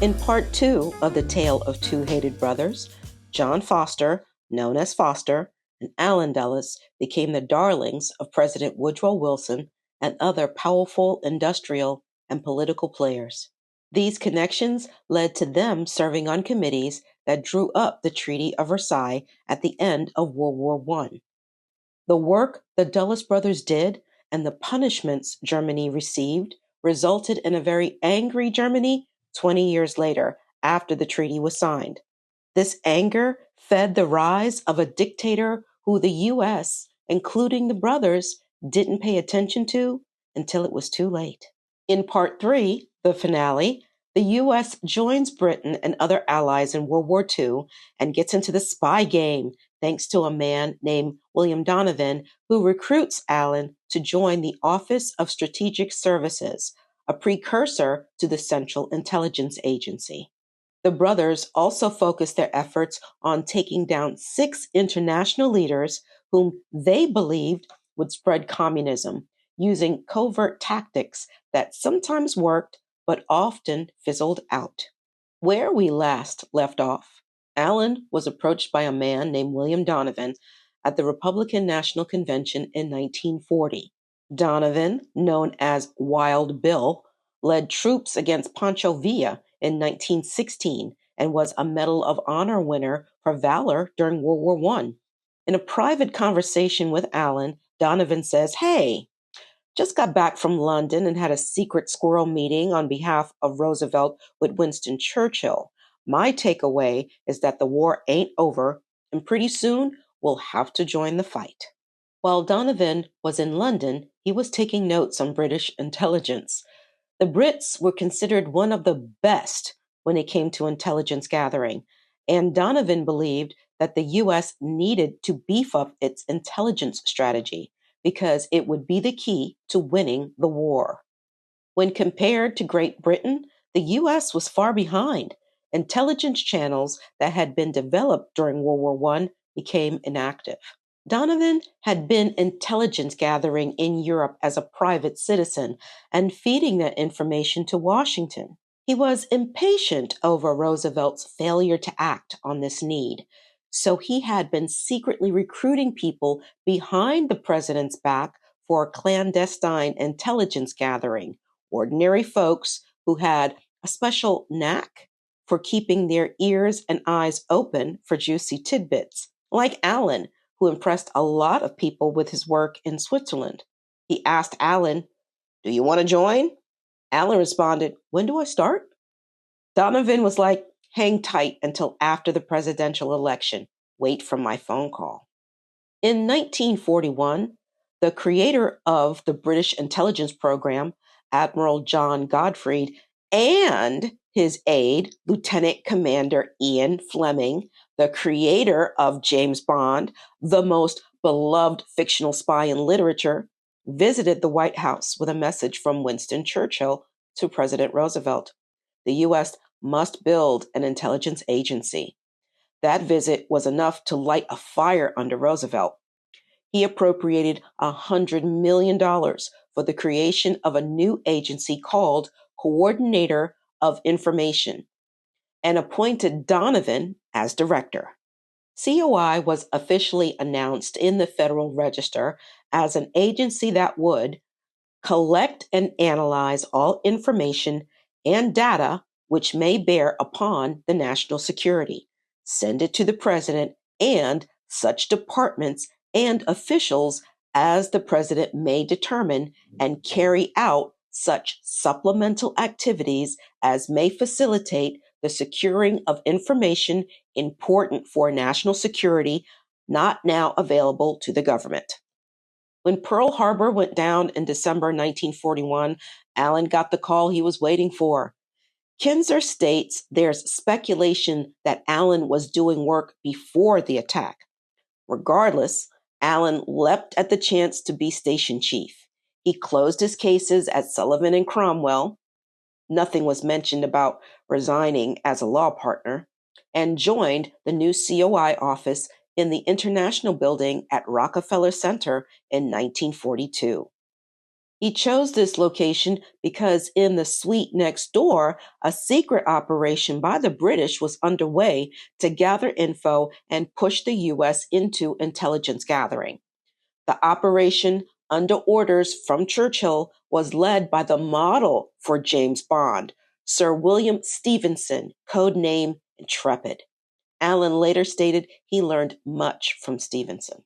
In part two of The Tale of Two Hated Brothers, John Foster, known as Foster, and Allen Dulles became the darlings of President Woodrow Wilson and other powerful industrial and political players. These connections led to them serving on committees that drew up the Treaty of Versailles at the end of World War I. The work the Dulles brothers did and the punishments Germany received resulted in a very angry Germany 20 years later after the treaty was signed. This anger fed the rise of a dictator who the U.S., including the brothers, didn't pay attention to until it was too late. In part three, the finale, the U.S. joins Britain and other allies in World War II and gets into the spy game thanks to a man named William Donovan who recruits Allen to join the Office of Strategic Services, a precursor to the Central Intelligence Agency. The brothers also focused their efforts on taking down 6 international leaders whom they believed would spread communism using covert tactics that sometimes worked but often fizzled out. Where we last left off, Allen was approached by a man named William Donovan at the Republican National Convention in 1940. Donovan, known as Wild Bill, led troops against Pancho Villa in 1916 and was a Medal of Honor winner for valor during World War I. In a private conversation with Allen, Donovan says, "Hey, just got back from London and had a secret squirrel meeting on behalf of Roosevelt with Winston Churchill. My takeaway is that the war ain't over, and pretty soon we'll have to join the fight." While Donovan was in London, he was taking notes on British intelligence. The Brits were considered one of the best when it came to intelligence gathering, and Donovan believed that the U.S. needed to beef up its intelligence strategy because it would be the key to winning the war. When compared to Great Britain, the U.S. was far behind. Intelligence channels that had been developed during World War I became inactive. Donovan had been intelligence gathering in Europe as a private citizen and feeding that information to Washington. He was impatient over Roosevelt's failure to act on this need, so he had been secretly recruiting people behind the president's back for clandestine intelligence gathering, ordinary folks who had a special knack for keeping their ears and eyes open for juicy tidbits, like Allen, who impressed a lot of people with his work in Switzerland. He asked Allen, "Do you want to join?" Allen responded, "When do I start?" Donovan was like, "Hang tight until after the presidential election. Wait for my phone call." In 1941, the creator of the British intelligence program, Admiral John Godfrey, and his aide, Lieutenant Commander Ian Fleming, the creator of James Bond, the most beloved fictional spy in literature, visited the White House with a message from Winston Churchill to President Roosevelt. The U.S. must build an intelligence agency. That visit was enough to light a fire under Roosevelt. He appropriated $100 million for the creation of a new agency called Coordinator of Information and appointed Donovan as director. COI was officially announced in the Federal Register as an agency that would collect and analyze all information and data which may bear upon the national security, send it to the president and such departments and officials as the president may determine, and carry out such supplemental activities as may facilitate the securing of information important for national security not now available to the government. When Pearl Harbor went down in December 1941, Allen got the call he was waiting for. Kinzer states there's speculation that Allen was doing work before the attack. Regardless, Allen leapt at the chance to be station chief. He closed his cases at Sullivan and Cromwell. Nothing was mentioned about resigning as a law partner, and joined the new COI office in the International Building at Rockefeller Center in 1942. He chose this location because in the suite next door, a secret operation by the British was underway to gather info and push the U.S. into intelligence gathering. The operation, under orders from Churchill, was led by the model for James Bond, Sir William Stevenson, codename Intrepid. Allen later stated he learned much from Stevenson.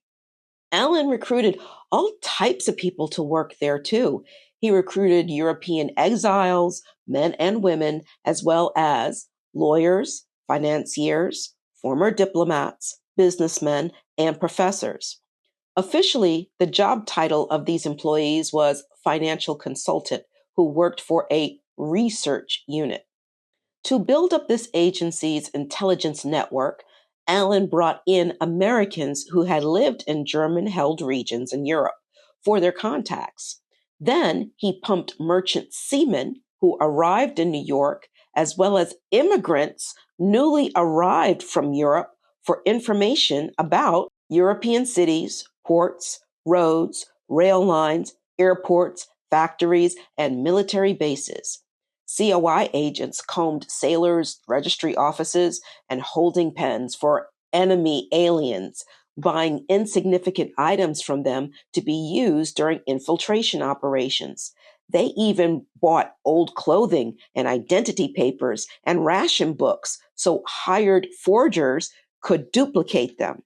Allen recruited all types of people to work there too. He recruited European exiles, men and women, as well as lawyers, financiers, former diplomats, businessmen, and professors. Officially, the job title of these employees was financial consultant who worked for a research unit. To build up this agency's intelligence network, Allen brought in Americans who had lived in German held regions in Europe for their contacts. Then he pumped merchant seamen who arrived in New York, as well as immigrants newly arrived from Europe for information about European cities, ports, roads, rail lines, airports, factories, and military bases. COI agents combed sailors' registry offices and holding pens for enemy aliens, buying insignificant items from them to be used during infiltration operations. They even bought old clothing and identity papers and ration books so hired forgers could duplicate them.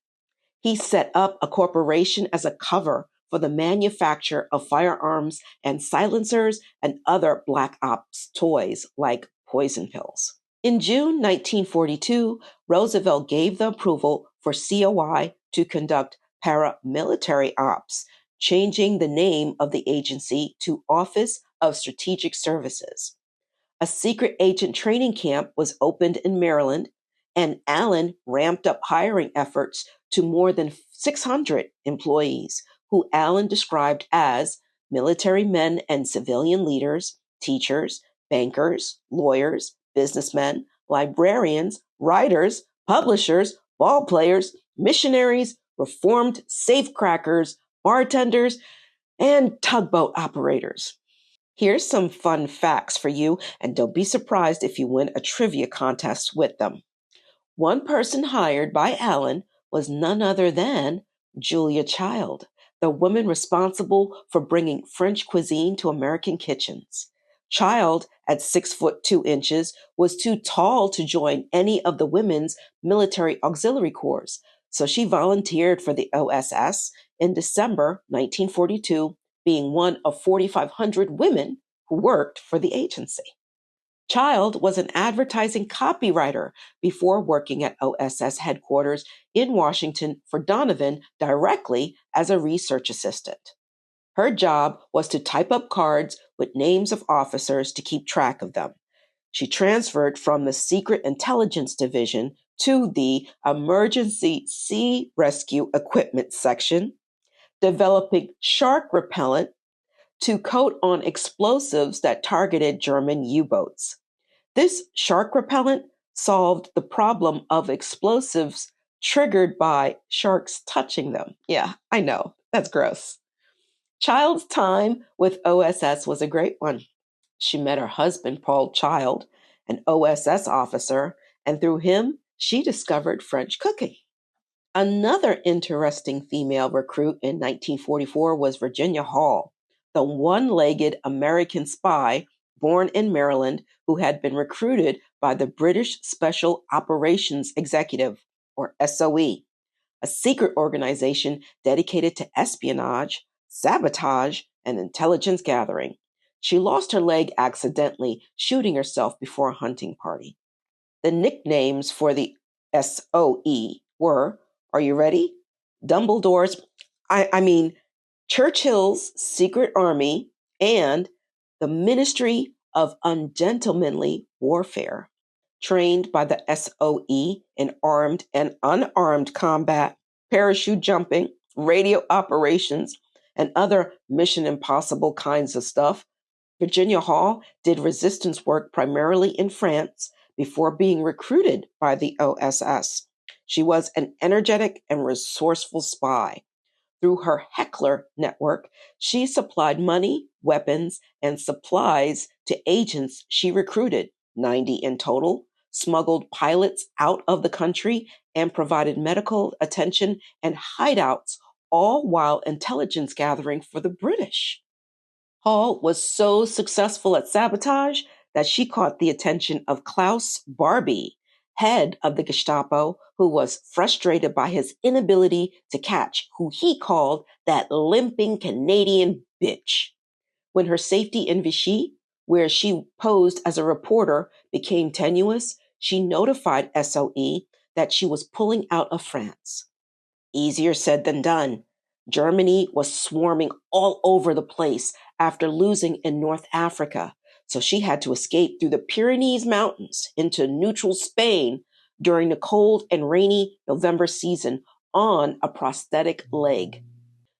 He set up a corporation as a cover for the manufacture of firearms and silencers and other black ops toys like poison pills. In June 1942, Roosevelt gave the approval for COI to conduct paramilitary ops, changing the name of the agency to Office of Strategic Services. A secret agent training camp was opened in Maryland, and Allen ramped up hiring efforts to more than 600 employees, who Allen described as military men and civilian leaders, teachers, bankers, lawyers, businessmen, librarians, writers, publishers, ball players, missionaries, reformed safecrackers, bartenders, and tugboat operators. Here's some fun facts for you, and don't be surprised if you win a trivia contest with them. One person hired by Allen was none other than Julia Child, the woman responsible for bringing French cuisine to American kitchens. Child, at 6'2" was too tall to join any of the women's military auxiliary corps, so she volunteered for the OSS in December 1942, being one of 4,500 women who worked for the agency. Child was an advertising copywriter before working at OSS headquarters in Washington for Donovan directly as a research assistant. Her job was to type up cards with names of officers to keep track of them. She transferred from the Secret Intelligence Division to the Emergency Sea Rescue Equipment section, developing shark repellent to coat on explosives that targeted German U boats. This shark repellent solved the problem of explosives triggered by sharks touching them. Yeah, I know, that's gross. Child's time with OSS was a great one. She met her husband, Paul Child, an OSS officer, and through him, she discovered French cooking. Another interesting female recruit in 1944 was Virginia Hall, the one legged American spy born in Maryland who had been recruited by the British Special Operations Executive, or SOE, a secret organization dedicated to espionage, sabotage, and intelligence gathering. She lost her leg accidentally, shooting herself before a hunting party. The nicknames for the SOE were, are you ready? Dumbledore's, I mean, Churchill's Secret Army and the Ministry of Ungentlemanly Warfare, trained by the SOE in armed and unarmed combat, parachute jumping, radio operations, and other Mission Impossible kinds of stuff. Virginia Hall did resistance work primarily in France before being recruited by the OSS. She was an energetic and resourceful spy. Through her Heckler network, she supplied money, weapons, and supplies to agents she recruited, 90 in total, smuggled pilots out of the country, and provided medical attention and hideouts, all while intelligence gathering for the British. Hall was so successful at sabotage that she caught the attention of Klaus Barbie, head of the Gestapo, who was frustrated by his inability to catch who he called that limping Canadian bitch. When her safety in Vichy, where she posed as a reporter, became tenuous, she notified SOE that she was pulling out of France. Easier said than done. Germany was swarming all over the place after losing in North Africa, so she had to escape through the Pyrenees Mountains into neutral Spain during the cold and rainy November season on a prosthetic leg.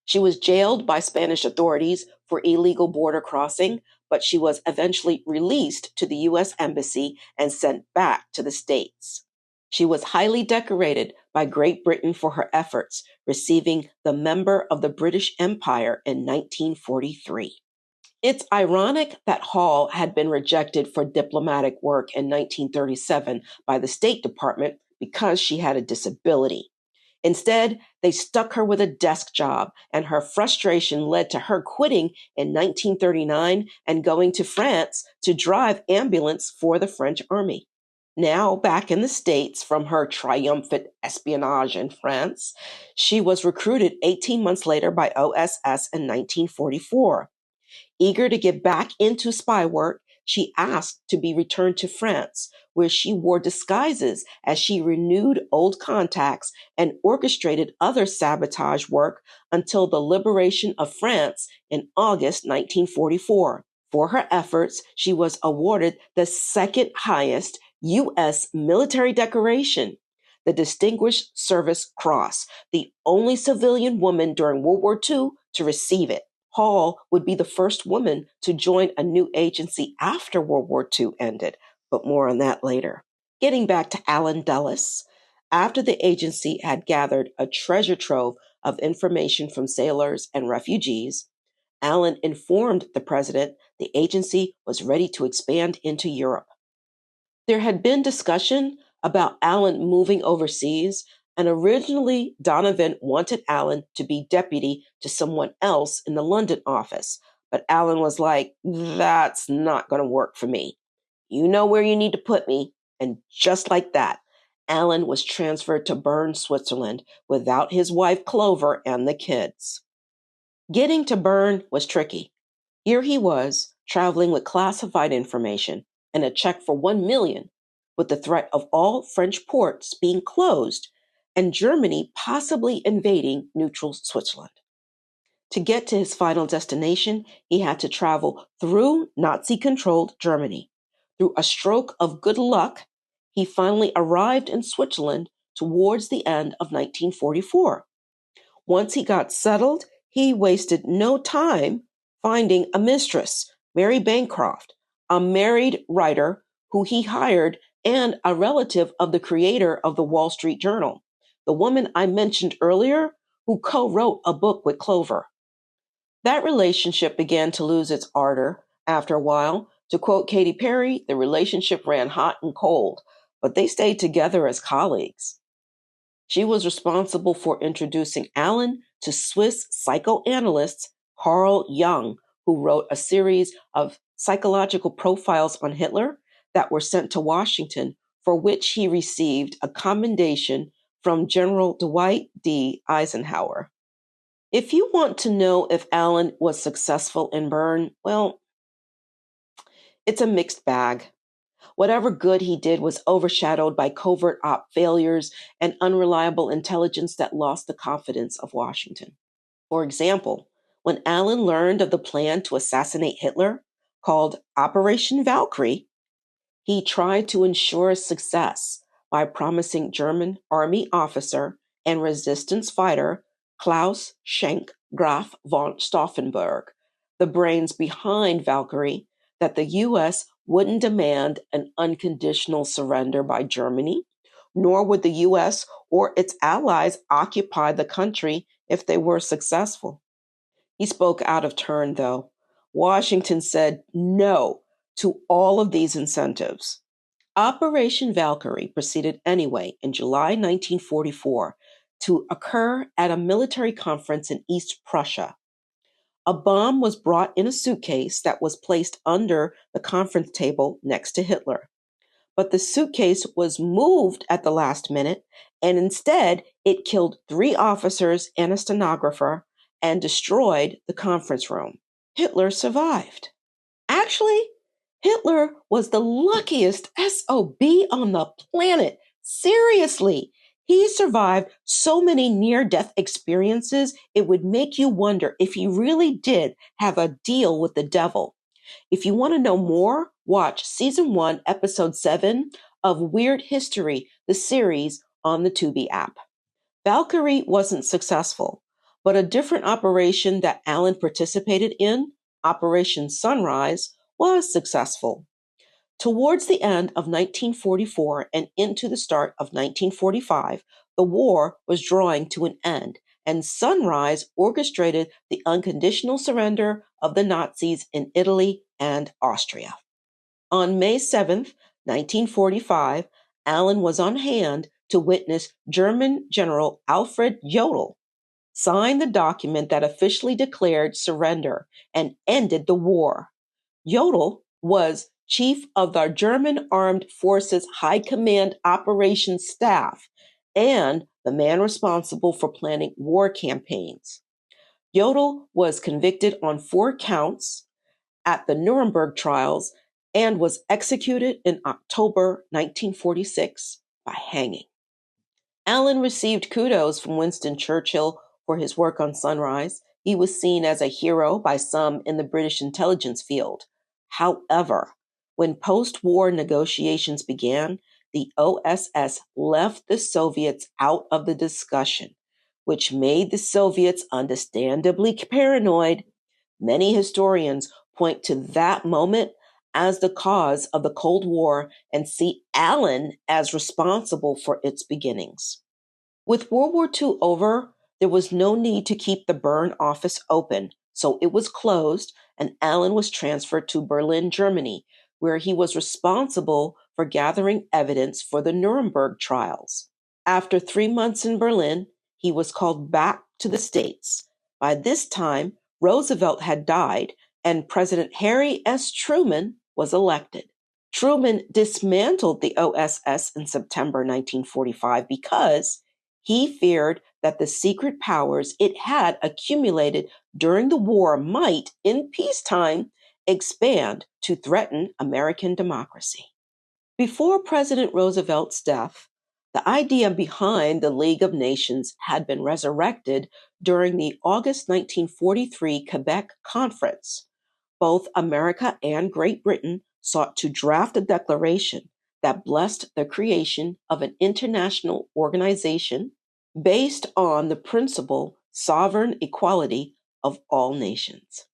She was jailed by Spanish authorities for illegal border crossing, but she was eventually released to the U.S. Embassy and sent back to the States. She was highly decorated by Great Britain for her efforts, receiving the Member of the British Empire in 1943. It's ironic that Hall had been rejected for diplomatic work in 1937 by the State Department because she had a disability. Instead, they stuck her with a desk job, and her frustration led to her quitting in 1939 and going to France to drive ambulance for the French army. Now back in the States from her triumphant espionage in France, she was recruited 18 months later by OSS in 1944. Eager to get back into spy work, she asked to be returned to France, where she wore disguises as she renewed old contacts and orchestrated other sabotage work until the liberation of France in August 1944. For her efforts, she was awarded the second highest U.S. military decoration, the Distinguished Service Cross, the only civilian woman during World War II to receive it. Hall would be the first woman to join a new agency after World War II ended, but more on that later. Getting back to Allen Dulles, after the agency had gathered a treasure trove of information from sailors and refugees, Allen informed the president the agency was ready to expand into Europe. There had been discussion about Allen moving overseas, and originally Donovan wanted Allen to be deputy to someone else in the London office. But Allen was like, that's not going to work for me. You know where you need to put me. And just like that, Allen was transferred to Bern, Switzerland, without his wife Clover and the kids. Getting to Bern was tricky. Here he was, traveling with classified information and a check for $1 million, with the threat of all French ports being closed and Germany possibly invading neutral Switzerland. To get to his final destination, he had to travel through Nazi-controlled Germany. Through a stroke of good luck, he finally arrived in Switzerland towards the end of 1944. Once he got settled, he wasted no time finding a mistress, Mary Bancroft, a married writer who he hired and a relative of the creator of the Wall Street Journal, the woman I mentioned earlier who co-wrote a book with Clover. That relationship began to lose its ardor after a while. To quote Katy Perry, the relationship ran hot and cold, but they stayed together as colleagues. She was responsible for introducing Allen to Swiss psychoanalyst Carl Jung, who wrote a series of psychological profiles on Hitler that were sent to Washington, for which he received a commendation from General Dwight D. Eisenhower. If you want to know if Allen was successful in Bern, well, it's a mixed bag. Whatever good he did was overshadowed by covert op failures and unreliable intelligence that lost the confidence of Washington. For example, when Allen learned of the plan to assassinate Hitler, called Operation Valkyrie, he tried to ensure success by promising German army officer and resistance fighter Klaus Schenk Graf von Stauffenberg, the brains behind Valkyrie, that the U.S. wouldn't demand an unconditional surrender by Germany, nor would the U.S. or its allies occupy the country if they were successful. He spoke out of turn, though. Washington said no to all of these incentives. Operation Valkyrie proceeded anyway in July 1944 to occur at a military conference in East Prussia. A bomb was brought in a suitcase that was placed under the conference table next to Hitler. But the suitcase was moved at the last minute, and instead it killed 3 officers and a stenographer and destroyed the conference room. Hitler survived. Actually, Hitler was the luckiest SOB on the planet. Seriously, he survived so many near-death experiences, it would make you wonder if he really did have a deal with the devil. If you want to know more, watch Season 1, Episode 7 of Weird History, the series on the Tubi app. Valkyrie wasn't successful, but a different operation that Allen participated in, Operation Sunrise, was successful. Towards the end of 1944 and into the start of 1945, the war was drawing to an end, and Sunrise orchestrated the unconditional surrender of the Nazis in Italy and Austria. On May 7, 1945, Allen was on hand to witness German General Alfred Jodl sign the document that officially declared surrender and ended the war. Jodl was chief of the German Armed Forces High Command Operations Staff and the man responsible for planning war campaigns. Jodl was convicted on 4 counts at the Nuremberg trials and was executed in October 1946 by hanging. Allen received kudos from Winston Churchill for his work on Sunrise. He was seen as a hero by some in the British intelligence field. However, when post-war negotiations began, the OSS left the Soviets out of the discussion, which made the Soviets understandably paranoid. Many historians point to that moment as the cause of the Cold War and see Allen as responsible for its beginnings. With World War II over, there was no need to keep the Bern office open, so it was closed and Allen was transferred to Berlin, Germany, where he was responsible for gathering evidence for the Nuremberg trials. After 3 months in Berlin, he was called back to the States. By this time, Roosevelt had died and President Harry S. Truman was elected. Truman dismantled the OSS in September 1945 because he feared that the secret powers it had accumulated during the war might, in peacetime, expand to threaten American democracy. Before President Roosevelt's death, the idea behind the League of Nations had been resurrected during the August 1943 Quebec Conference. Both America and Great Britain sought to draft a declaration that blessed the creation of an international organization based on the principle sovereign equality of all nations.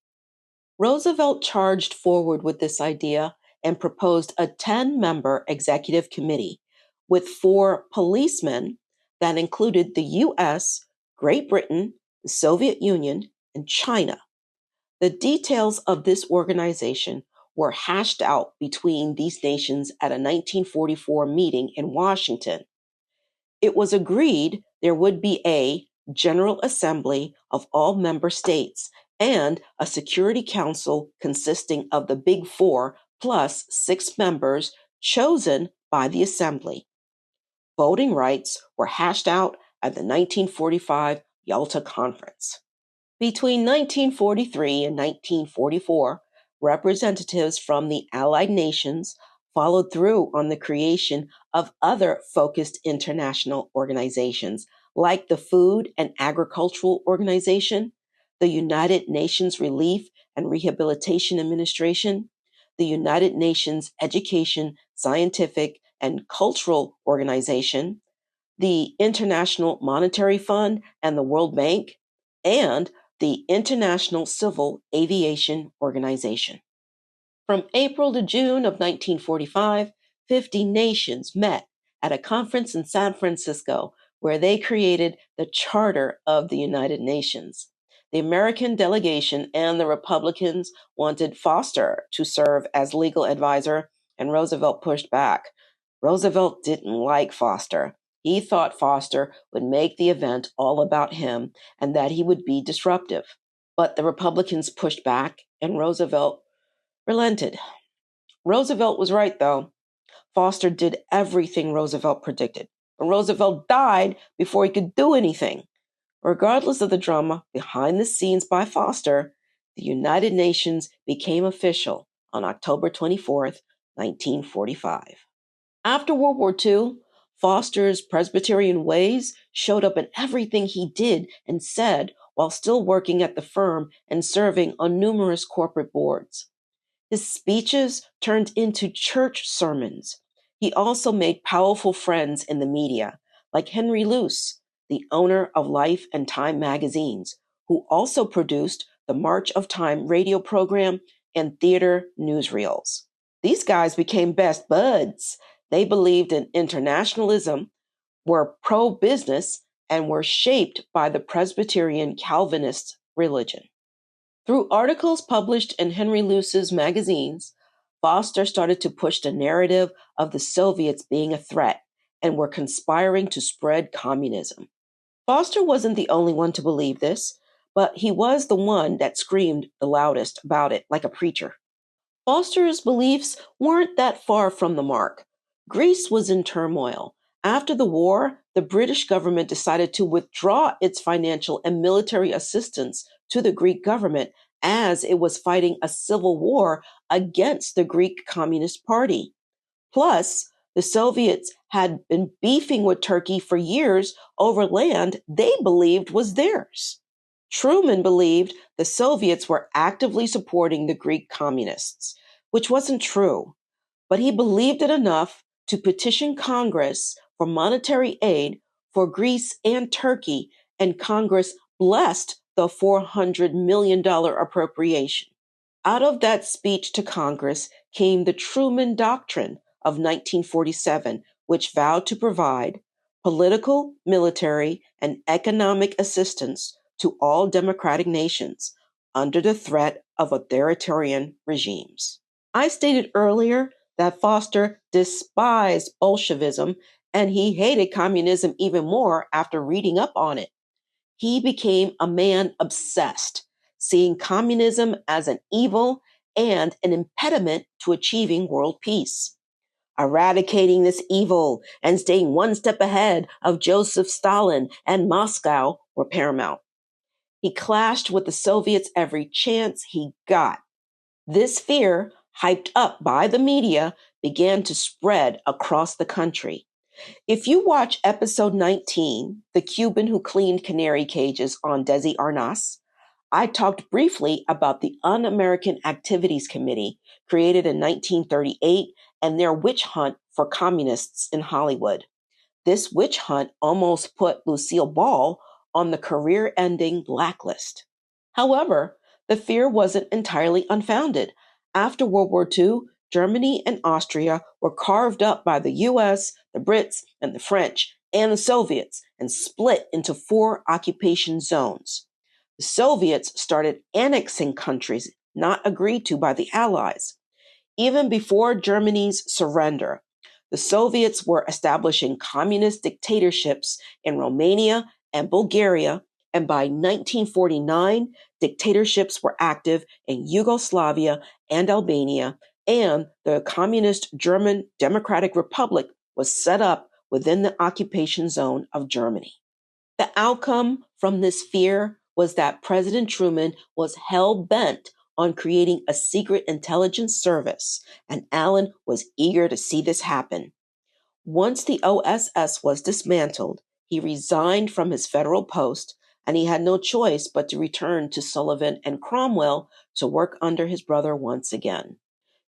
Roosevelt charged forward with this idea and proposed a 10-member executive committee with 4 policemen that included the U.S., Great Britain, the Soviet Union, and China. The details of this organization were hashed out between these nations at a 1944 meeting in Washington. It was agreed there would be a General Assembly of all member states and a Security Council consisting of the Big Four plus 6 members chosen by the Assembly. Voting rights were hashed out at the 1945 Yalta Conference. Between 1943 and 1944, representatives from the Allied nations followed through on the creation of other focused international organizations like the Food and Agricultural Organization, the United Nations Relief and Rehabilitation Administration, the United Nations Education, Scientific, and Cultural Organization, the International Monetary Fund and the World Bank, and the International Civil Aviation Organization. From April to June of 1945, 50 nations met at a conference in San Francisco where they created the Charter of the United Nations. The American delegation and the Republicans wanted Foster to serve as legal advisor, and Roosevelt pushed back. Roosevelt didn't like Foster. He thought Foster would make the event all about him and that he would be disruptive. But the Republicans pushed back, and Roosevelt relented. Roosevelt was right, though. Foster did everything Roosevelt predicted. But Roosevelt died before he could do anything. Regardless of the drama behind the scenes by Foster, the United Nations became official on October 24th, 1945. After World War II, Foster's Presbyterian ways showed up in everything he did and said while still working at the firm and serving on numerous corporate boards. His speeches turned into church sermons. He also made powerful friends in the media, like Henry Luce, the owner of Life and Time magazines, who also produced the March of Time radio program and theater newsreels. These guys became best buds. They believed in internationalism, were pro-business, and were shaped by the Presbyterian Calvinist religion. Through articles published in Henry Luce's magazines, Foster started to push the narrative of the Soviets being a threat and were conspiring to spread communism. Foster wasn't the only one to believe this, but he was the one that screamed the loudest about it, like a preacher. Foster's beliefs weren't that far from the mark. Greece was in turmoil. After the war, the British government decided to withdraw its financial and military assistance to the Greek government as it was fighting a civil war against the Greek Communist Party. Plus, the Soviets had been beefing with Turkey for years over land they believed was theirs. Truman believed the Soviets were actively supporting the Greek communists, which wasn't true, but he believed it enough to petition Congress for monetary aid for Greece and Turkey, and Congress blessed the $400 million appropriation. Out of that speech to Congress came the Truman Doctrine of 1947, which vowed to provide political, military, and economic assistance to all democratic nations under the threat of authoritarian regimes. I stated earlier that Foster despised Bolshevism and he hated communism even more after reading up on it. He became a man obsessed, seeing communism as an evil and an impediment to achieving world peace. Eradicating this evil and staying one step ahead of Joseph Stalin and Moscow were paramount. He clashed with the Soviets every chance he got. This fear, hyped up by the media, began to spread across the country. If you watch episode 19, The Cuban Who Cleaned Canary Cages on Desi Arnaz, I talked briefly about the Un-American Activities Committee created in 1938 and their witch hunt for communists in Hollywood. This witch hunt almost put Lucille Ball on the career-ending blacklist. However, the fear wasn't entirely unfounded. After World War II, Germany and Austria were carved up by the US, the Brits, and the French, and the Soviets, and split into 4 occupation zones. The Soviets started annexing countries not agreed to by the Allies. Even before Germany's surrender, the Soviets were establishing communist dictatorships in Romania and Bulgaria, and by 1949, dictatorships were active in Yugoslavia and Albania, and the Communist German Democratic Republic was set up within the occupation zone of Germany. The outcome from this fear was that President Truman was hell-bent on creating a secret intelligence service, and Allen was eager to see this happen. Once the OSS was dismantled, he resigned from his federal post, and he had no choice but to return to Sullivan and Cromwell to work under his brother once again.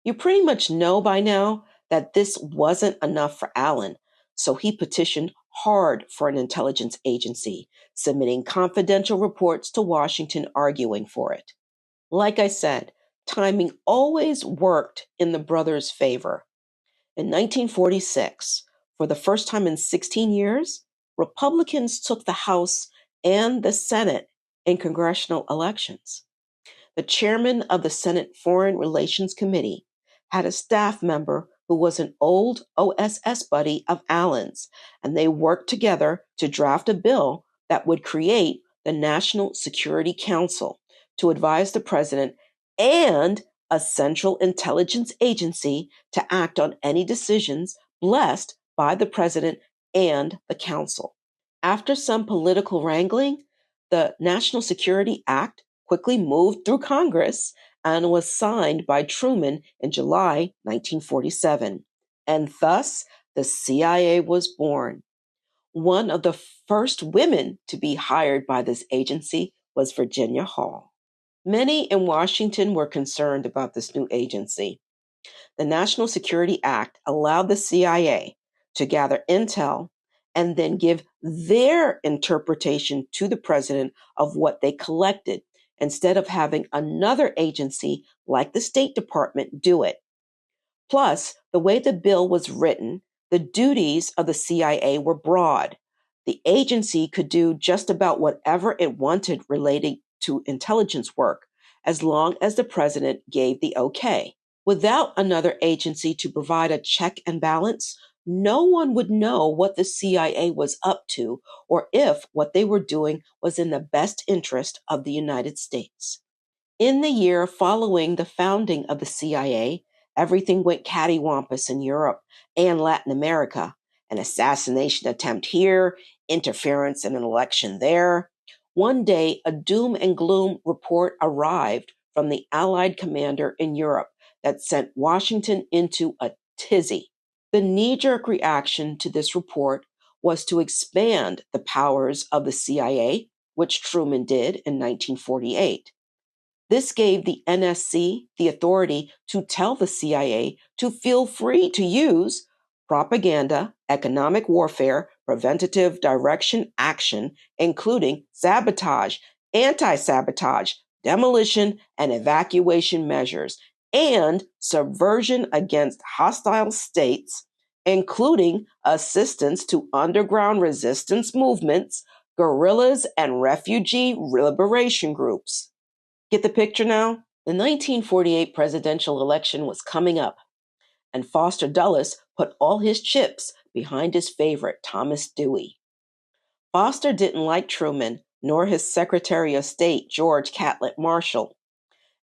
You pretty much know by now that this wasn't enough for Allen, so he petitioned hard for an intelligence agency, submitting confidential reports to Washington arguing for it. Like I said, timing always worked in the brothers' favor. In 1946, for the first time in 16 years, Republicans took the House and the Senate in congressional elections. The chairman of the Senate Foreign Relations Committee had a staff member who was an old OSS buddy of Allen's, and they worked together to draft a bill that would create the National Security Council to advise the president and a central intelligence agency to act on any decisions blessed by the president and the council. After some political wrangling, the National Security Act quickly moved through Congress and was signed by Truman in July 1947. And thus, the CIA was born. One of the first women to be hired by this agency was Virginia Hall. Many in Washington were concerned about this new agency. The National Security Act allowed the CIA to gather intel and then give their interpretation to the president of what they collected, instead of having another agency like the State Department do it. Plus, the way the bill was written, the duties of the CIA were broad. The agency could do just about whatever it wanted relating to intelligence work, as long as the president gave the okay. Without another agency to provide a check and balance, no one would know what the CIA was up to or if what they were doing was in the best interest of the United States. In the year following the founding of the CIA, everything went cattywampus in Europe and Latin America. An assassination attempt here, interference in an election there. One day, a doom and gloom report arrived from the Allied commander in Europe that sent Washington into a tizzy. The knee-jerk reaction to this report was to expand the powers of the CIA, which Truman did in 1948. This gave the NSC the authority to tell the CIA to feel free to use propaganda, economic warfare, preventative direction action, including sabotage, anti-sabotage, demolition and evacuation measures, and subversion against hostile states, including assistance to underground resistance movements, guerrillas, and refugee liberation groups. Get the picture now? The 1948 presidential election was coming up, and Foster Dulles put all his chips behind his favorite, Thomas Dewey. Foster didn't like Truman, nor his Secretary of State, George Catlett Marshall,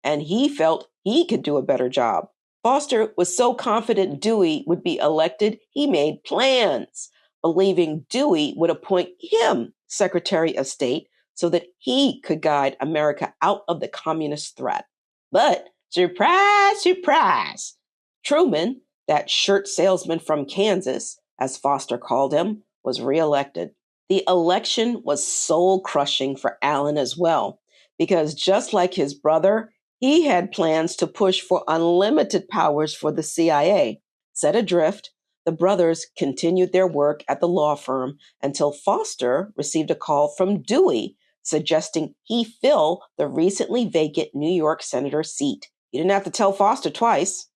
and he felt he could do a better job. Foster was so confident Dewey would be elected, he made plans, believing Dewey would appoint him Secretary of State so that he could guide America out of the communist threat. But surprise, surprise, Truman, that shirt salesman from Kansas, as Foster called him, was reelected. The election was soul-crushing for Allen as well, because just like his brother, he had plans to push for unlimited powers for the CIA. Set adrift, the brothers continued their work at the law firm until Foster received a call from Dewey suggesting he fill the recently vacant New York senator seat. He didn't have to tell Foster twice.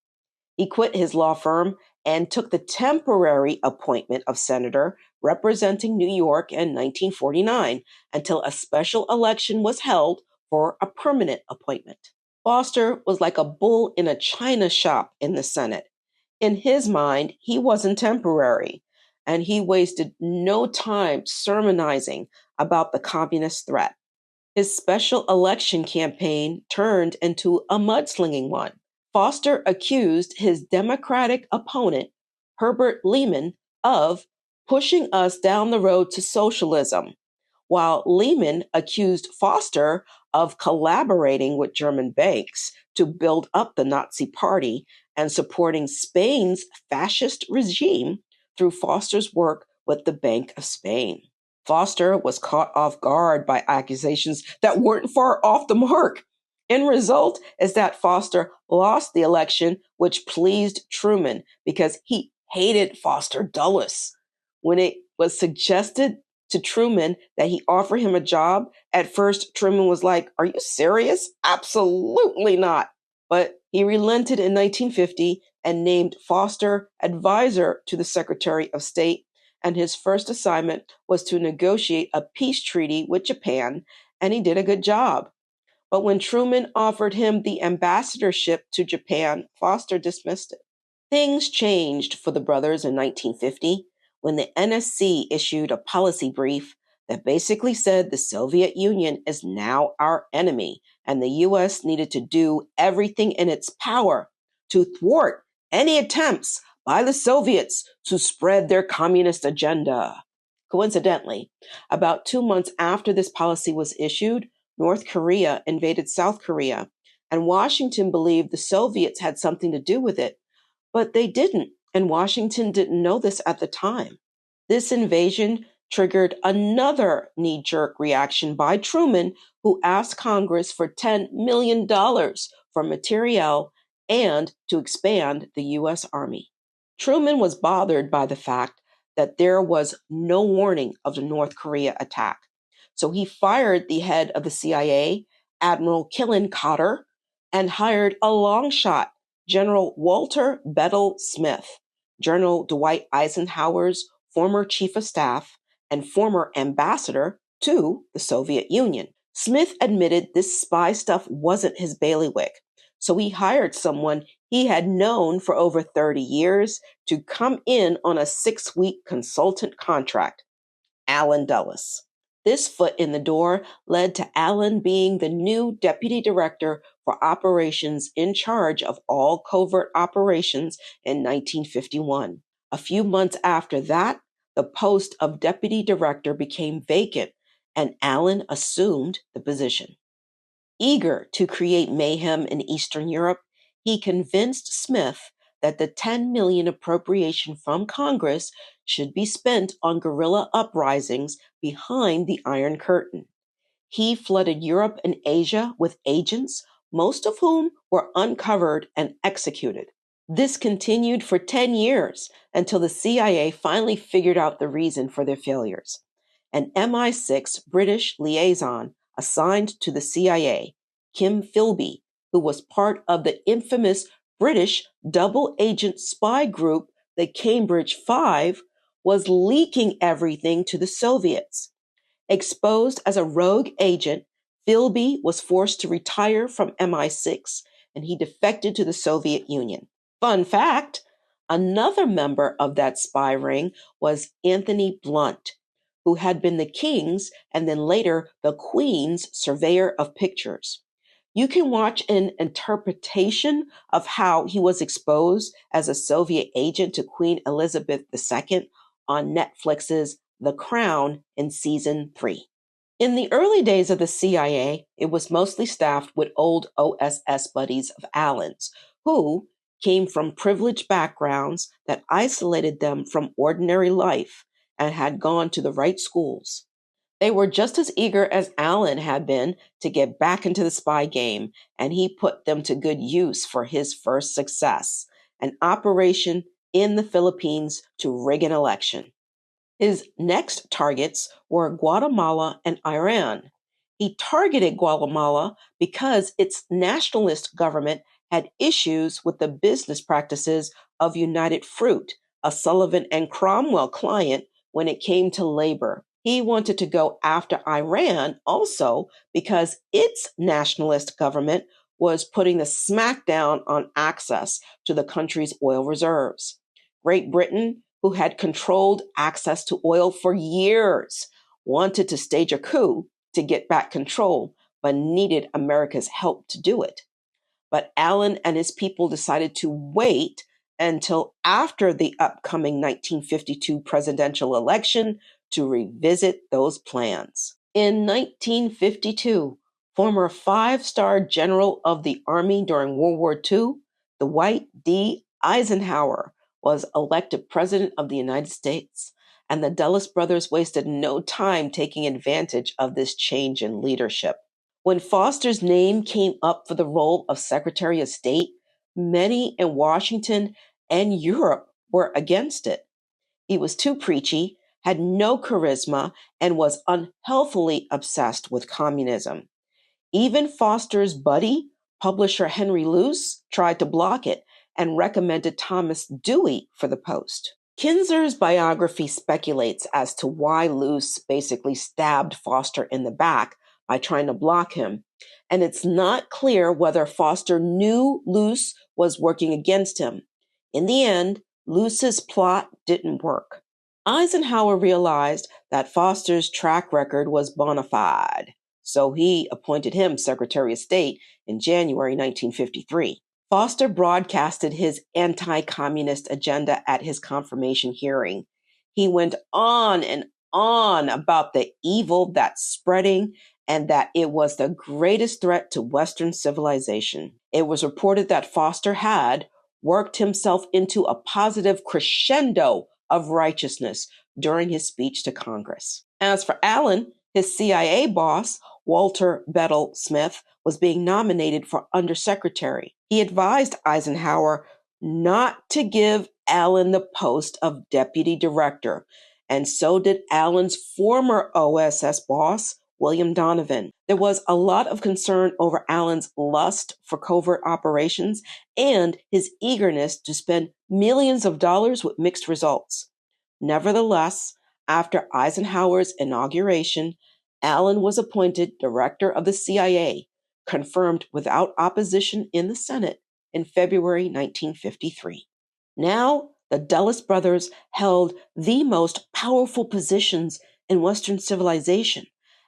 He quit his law firm and took the temporary appointment of senator representing New York in 1949 until a special election was held for a permanent appointment. Foster was like a bull in a china shop in the Senate. In his mind, he wasn't temporary, and he wasted no time sermonizing about the communist threat. His special election campaign turned into a mudslinging one. Foster accused his Democratic opponent, Herbert Lehman, of pushing us down the road to socialism, while Lehman accused Foster of collaborating with German banks to build up the Nazi Party and supporting Spain's fascist regime through Foster's work with the Bank of Spain. Foster was caught off guard by accusations that weren't far off the mark. End result is that Foster lost the election, which pleased Truman because he hated Foster Dulles. When it was suggested to Truman that he offer him a job, at first Truman was like, "Are you serious? Absolutely not." But he relented in 1950 and named Foster advisor to the Secretary of State, and his first assignment was to negotiate a peace treaty with Japan, and he did a good job. But when Truman offered him the ambassadorship to Japan, Foster dismissed it. Things changed for the brothers in 1950 when the NSC issued a policy brief that basically said the Soviet Union is now our enemy and the U.S. needed to do everything in its power to thwart any attempts by the Soviets to spread their communist agenda. Coincidentally, about 2 months after this policy was issued, North Korea invaded South Korea, and Washington believed the Soviets had something to do with it, but they didn't, and Washington didn't know this at the time. This invasion triggered another knee-jerk reaction by Truman, who asked Congress for $10 million for materiel and to expand the U.S. Army. Truman was bothered by the fact that there was no warning of the North Korea attack. So he fired the head of the CIA, Admiral Killian-Cotter, and hired a long shot, General Walter Bedell Smith, General Dwight Eisenhower's former chief of staff and former ambassador to the Soviet Union. Smith admitted this spy stuff wasn't his bailiwick, so he hired someone he had known for over 30 years to come in on a 6-week consultant contract, Allen Dulles. This foot in the door led to Allen being the new deputy director for operations in charge of all covert operations in 1951. A few months after that, the post of deputy director became vacant, and Allen assumed the position. Eager to create mayhem in Eastern Europe, he convinced Smith that the $10 million appropriation from Congress should be spent on guerrilla uprisings behind the Iron Curtain. He flooded Europe and Asia with agents, most of whom were uncovered and executed. This continued for 10 years until the CIA finally figured out the reason for their failures. An MI6 British liaison assigned to the CIA, Kim Philby, who was part of the infamous British double agent spy group, the Cambridge Five, was leaking everything to the Soviets. Exposed as a rogue agent, Philby was forced to retire from MI6 and he defected to the Soviet Union. Fun fact, another member of that spy ring was Anthony Blunt, who had been the King's and then later the Queen's surveyor of pictures. You can watch an interpretation of how he was exposed as a Soviet agent to Queen Elizabeth II on Netflix's The Crown in Season 3. In the early days of the CIA, it was mostly staffed with old OSS buddies of Allen's, who came from privileged backgrounds that isolated them from ordinary life and had gone to the right schools. They were just as eager as Allen had been to get back into the spy game, and he put them to good use for his first success, an operation in the Philippines to rig an election. His next targets were Guatemala and Iran. He targeted Guatemala because its nationalist government had issues with the business practices of United Fruit, a Sullivan and Cromwell client, when it came to labor. He wanted to go after Iran also because its nationalist government was putting the smackdown on access to the country's oil reserves. Great Britain, who had controlled access to oil for years, wanted to stage a coup to get back control, but needed America's help to do it. But Allen and his people decided to wait until after the upcoming 1952 presidential election to revisit those plans. In 1952, former 5-star general of the Army during World War II, Dwight D. Eisenhower, was elected President of the United States, and the Dulles brothers wasted no time taking advantage of this change in leadership. When Foster's name came up for the role of Secretary of State, many in Washington and Europe were against it. He was too preachy, had no charisma, and was unhealthily obsessed with communism. Even Foster's buddy, publisher Henry Luce, tried to block it and recommended Thomas Dewey for the post. Kinzer's biography speculates as to why Luce basically stabbed Foster in the back by trying to block him, and it's not clear whether Foster knew Luce was working against him. In the end, Luce's plot didn't work. Eisenhower realized that Foster's track record was bona fide, so he appointed him Secretary of State in January 1953. Foster broadcasted his anti-communist agenda at his confirmation hearing. He went on and on about the evil that's spreading and that it was the greatest threat to Western civilization. It was reported that Foster had worked himself into a positive crescendo of righteousness during his speech to Congress. As for Allen, his CIA boss, Walter Bedell Smith, was being nominated for undersecretary. He advised Eisenhower not to give Allen the post of deputy director, and so did Allen's former OSS boss, William Donovan. There was a lot of concern over Allen's lust for covert operations and his eagerness to spend millions of dollars with mixed results. Nevertheless, after Eisenhower's inauguration, Allen was appointed director of the CIA, confirmed without opposition in the Senate in February 1953. Now, the Dulles brothers held the most powerful positions in Western civilization,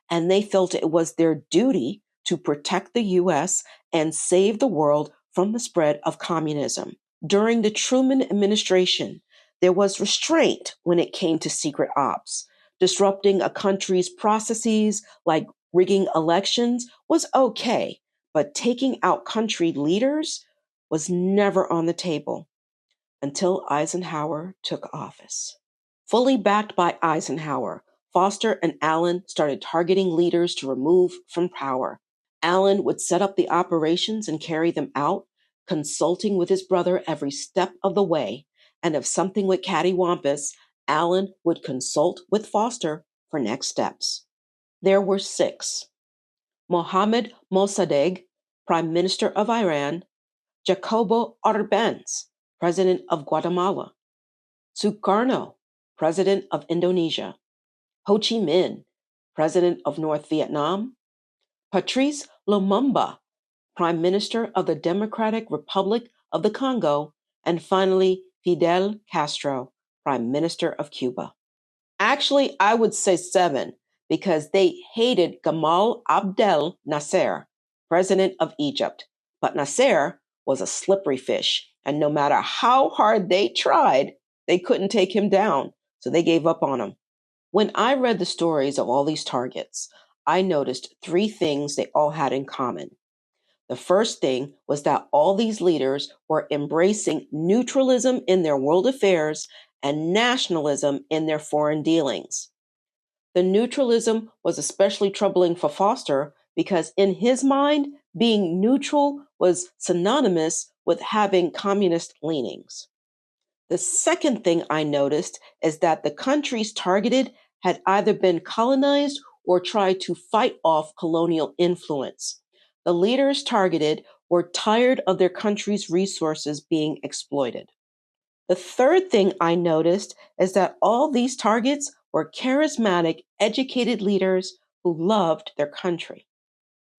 and they felt it was their duty to protect the U.S. and save the world from the spread of communism. During the Truman administration, there was restraint when it came to secret ops. Disrupting a country's processes, like rigging elections, was okay, but taking out country leaders was never on the table until Eisenhower took office. Fully backed by Eisenhower, Foster and Allen started targeting leaders to remove from power. Allen would set up the operations and carry them out, consulting with his brother every step of the way, and if something went cattywampus, Allen would consult with Foster for next steps. There were 6. Mohammad Mossadegh, Prime Minister of Iran; Jacobo Arbenz, President of Guatemala; Sukarno, President of Indonesia; Ho Chi Minh, President of North Vietnam; Patrice Lumumba, Prime Minister of the Democratic Republic of the Congo; and finally, Fidel Castro, Prime Minister of Cuba. Actually, I would say 7, because they hated Gamal Abdel Nasser, President of Egypt. But Nasser was a slippery fish, and no matter how hard they tried, they couldn't take him down, so they gave up on him. When I read the stories of all these targets, I noticed 3 things they all had in common. The first thing was that all these leaders were embracing neutralism in their world affairs and nationalism in their foreign dealings. The neutralism was especially troubling for Foster because in his mind, being neutral was synonymous with having communist leanings. The second thing I noticed is that the countries targeted had either been colonized or tried to fight off colonial influence. The leaders targeted were tired of their country's resources being exploited. The third thing I noticed is that all these targets were charismatic, educated leaders who loved their country.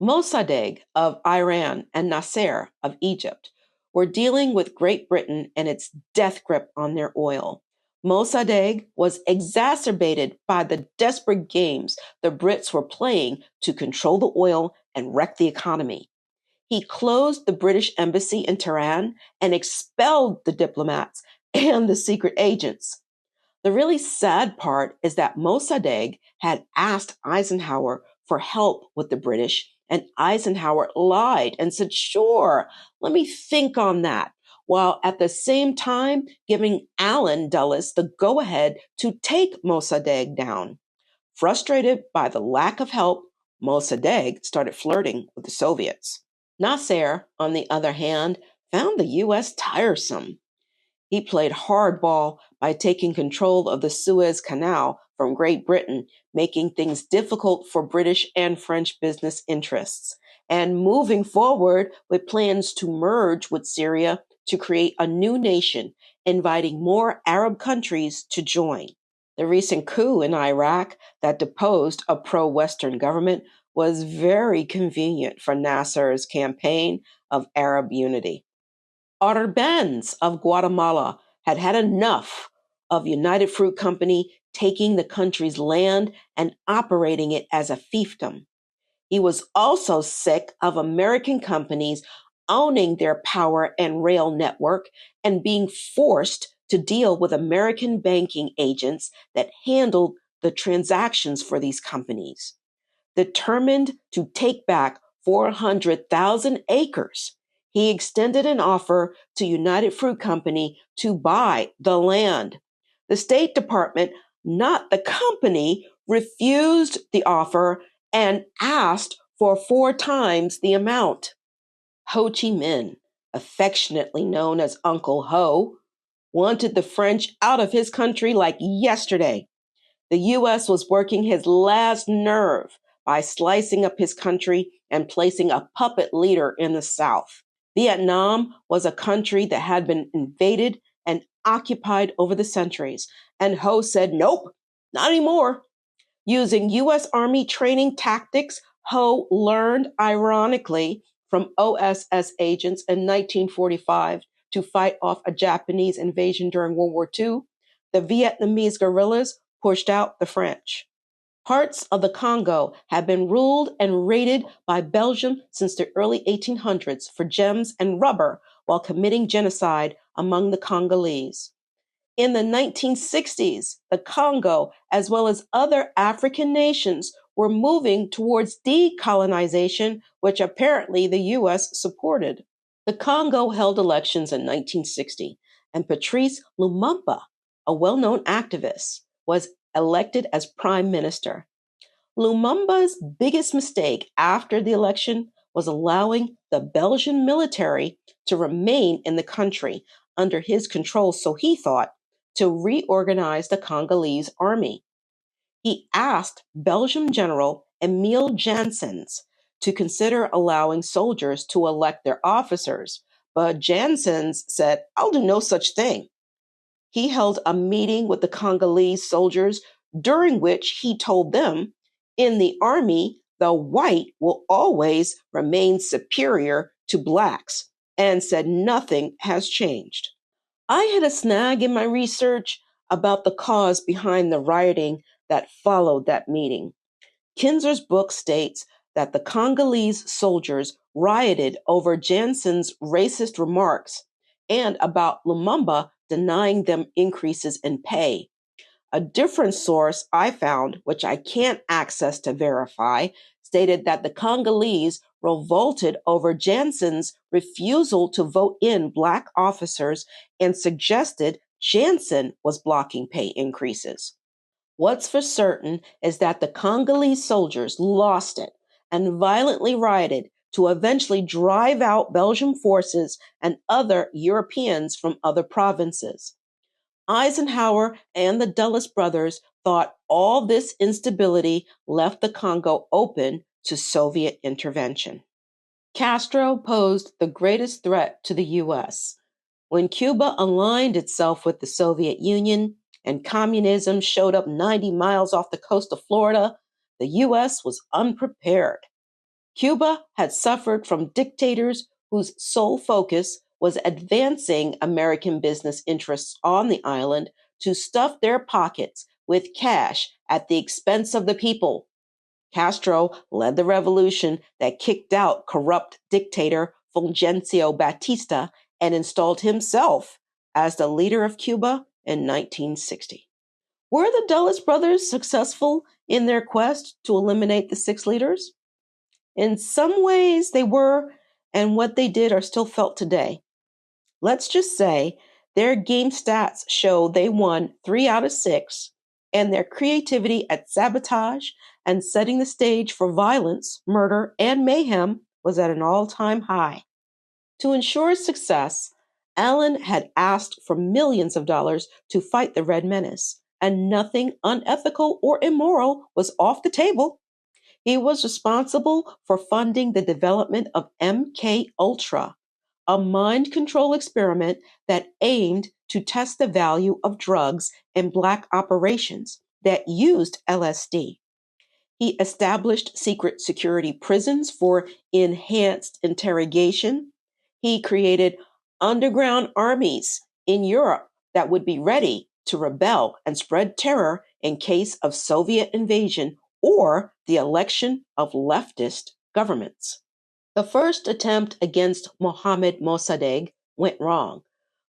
Mossadegh of Iran and Nasser of Egypt were dealing with Great Britain and its death grip on their oil. Mossadegh was exacerbated by the desperate games the Brits were playing to control the oil and wreck the economy. He closed the British embassy in Tehran and expelled the diplomats and the secret agents. The really sad part is that Mossadegh had asked Eisenhower for help with the British, and Eisenhower lied and said, "Sure, let me think on that," while at the same time giving Allen Dulles the go-ahead to take Mossadegh down. Frustrated by the lack of help, Mossadegh started flirting with the Soviets. Nasser, on the other hand, found the U.S. tiresome. He played hardball by taking control of the Suez Canal from Great Britain, making things difficult for British and French business interests, and moving forward with plans to merge with Syria to create a new nation, inviting more Arab countries to join. The recent coup in Iraq that deposed a pro-Western government was very convenient for Nasser's campaign of Arab unity. Arbenz of Guatemala had had enough of United Fruit Company taking the country's land and operating it as a fiefdom. He was also sick of American companies owning their power and rail network and being forced to deal with American banking agents that handled the transactions for these companies. Determined to take back 400,000 acres, he extended an offer to United Fruit Company to buy the land. The State Department, not the company, refused the offer and asked for 4 times the amount. Ho Chi Minh, affectionately known as Uncle Ho, wanted the French out of his country like yesterday. The U.S. was working his last nerve by slicing up his country and placing a puppet leader in the South. Vietnam was a country that had been invaded and occupied over the centuries, and Ho said, nope, not anymore. Using U.S. Army training tactics, Ho learned, ironically, from OSS agents in 1945 to fight off a Japanese invasion during World War II. The Vietnamese guerrillas pushed out the French. Parts of the Congo had been ruled and raided by Belgium since the early 1800s for gems and rubber while committing genocide among the Congolese. In the 1960s, the Congo, as well as other African nations, were moving towards decolonization, which apparently the U.S. supported. The Congo held elections in 1960, and Patrice Lumumba, a well-known activist, was elected as prime minister. Lumumba's biggest mistake after the election was allowing the Belgian military to remain in the country under his control, so he thought, to reorganize the Congolese army. He asked Belgian General Emile Janssens to consider allowing soldiers to elect their officers, but Janssens said, I'll do no such thing. He held a meeting with the Congolese soldiers during which he told them, in the army, the white will always remain superior to blacks, and said nothing has changed. I had a snag in my research about the cause behind the rioting that followed that meeting. Kinzer's book states that the Congolese soldiers rioted over Janssens' racist remarks and about Lumumba denying them increases in pay. A different source I found, which I can't access to verify, stated that the Congolese revolted over Janssens' refusal to vote in Black officers and suggested Janssen was blocking pay increases. What's for certain is that the Congolese soldiers lost it and violently rioted to eventually drive out Belgian forces and other Europeans from other provinces. Eisenhower and the Dulles brothers thought all this instability left the Congo open to Soviet intervention. Castro posed the greatest threat to the U.S. When Cuba aligned itself with the Soviet Union and communism showed up 90 miles off the coast of Florida, the U.S. was unprepared. Cuba had suffered from dictators whose sole focus was advancing American business interests on the island to stuff their pockets with cash at the expense of the people. Castro led the revolution that kicked out corrupt dictator Fulgencio Batista and installed himself as the leader of Cuba in 1960. Were the Dulles brothers successful in their quest to eliminate the 6 leaders? In some ways they were, and what they did are still felt today. Let's just say their game stats show they won 3 out of 6, and their creativity at sabotage and setting the stage for violence, murder, and mayhem was at an all-time high. To ensure success, Allen had asked for millions of dollars to fight the Red Menace, and nothing unethical or immoral was off the table. He was responsible for funding the development of MK Ultra, a mind control experiment that aimed to test the value of drugs in Black operations that used LSD. He established secret security prisons for enhanced interrogation. He created underground armies in Europe that would be ready to rebel and spread terror in case of Soviet invasion or the election of leftist governments. The first attempt against Mohammad Mossadegh went wrong,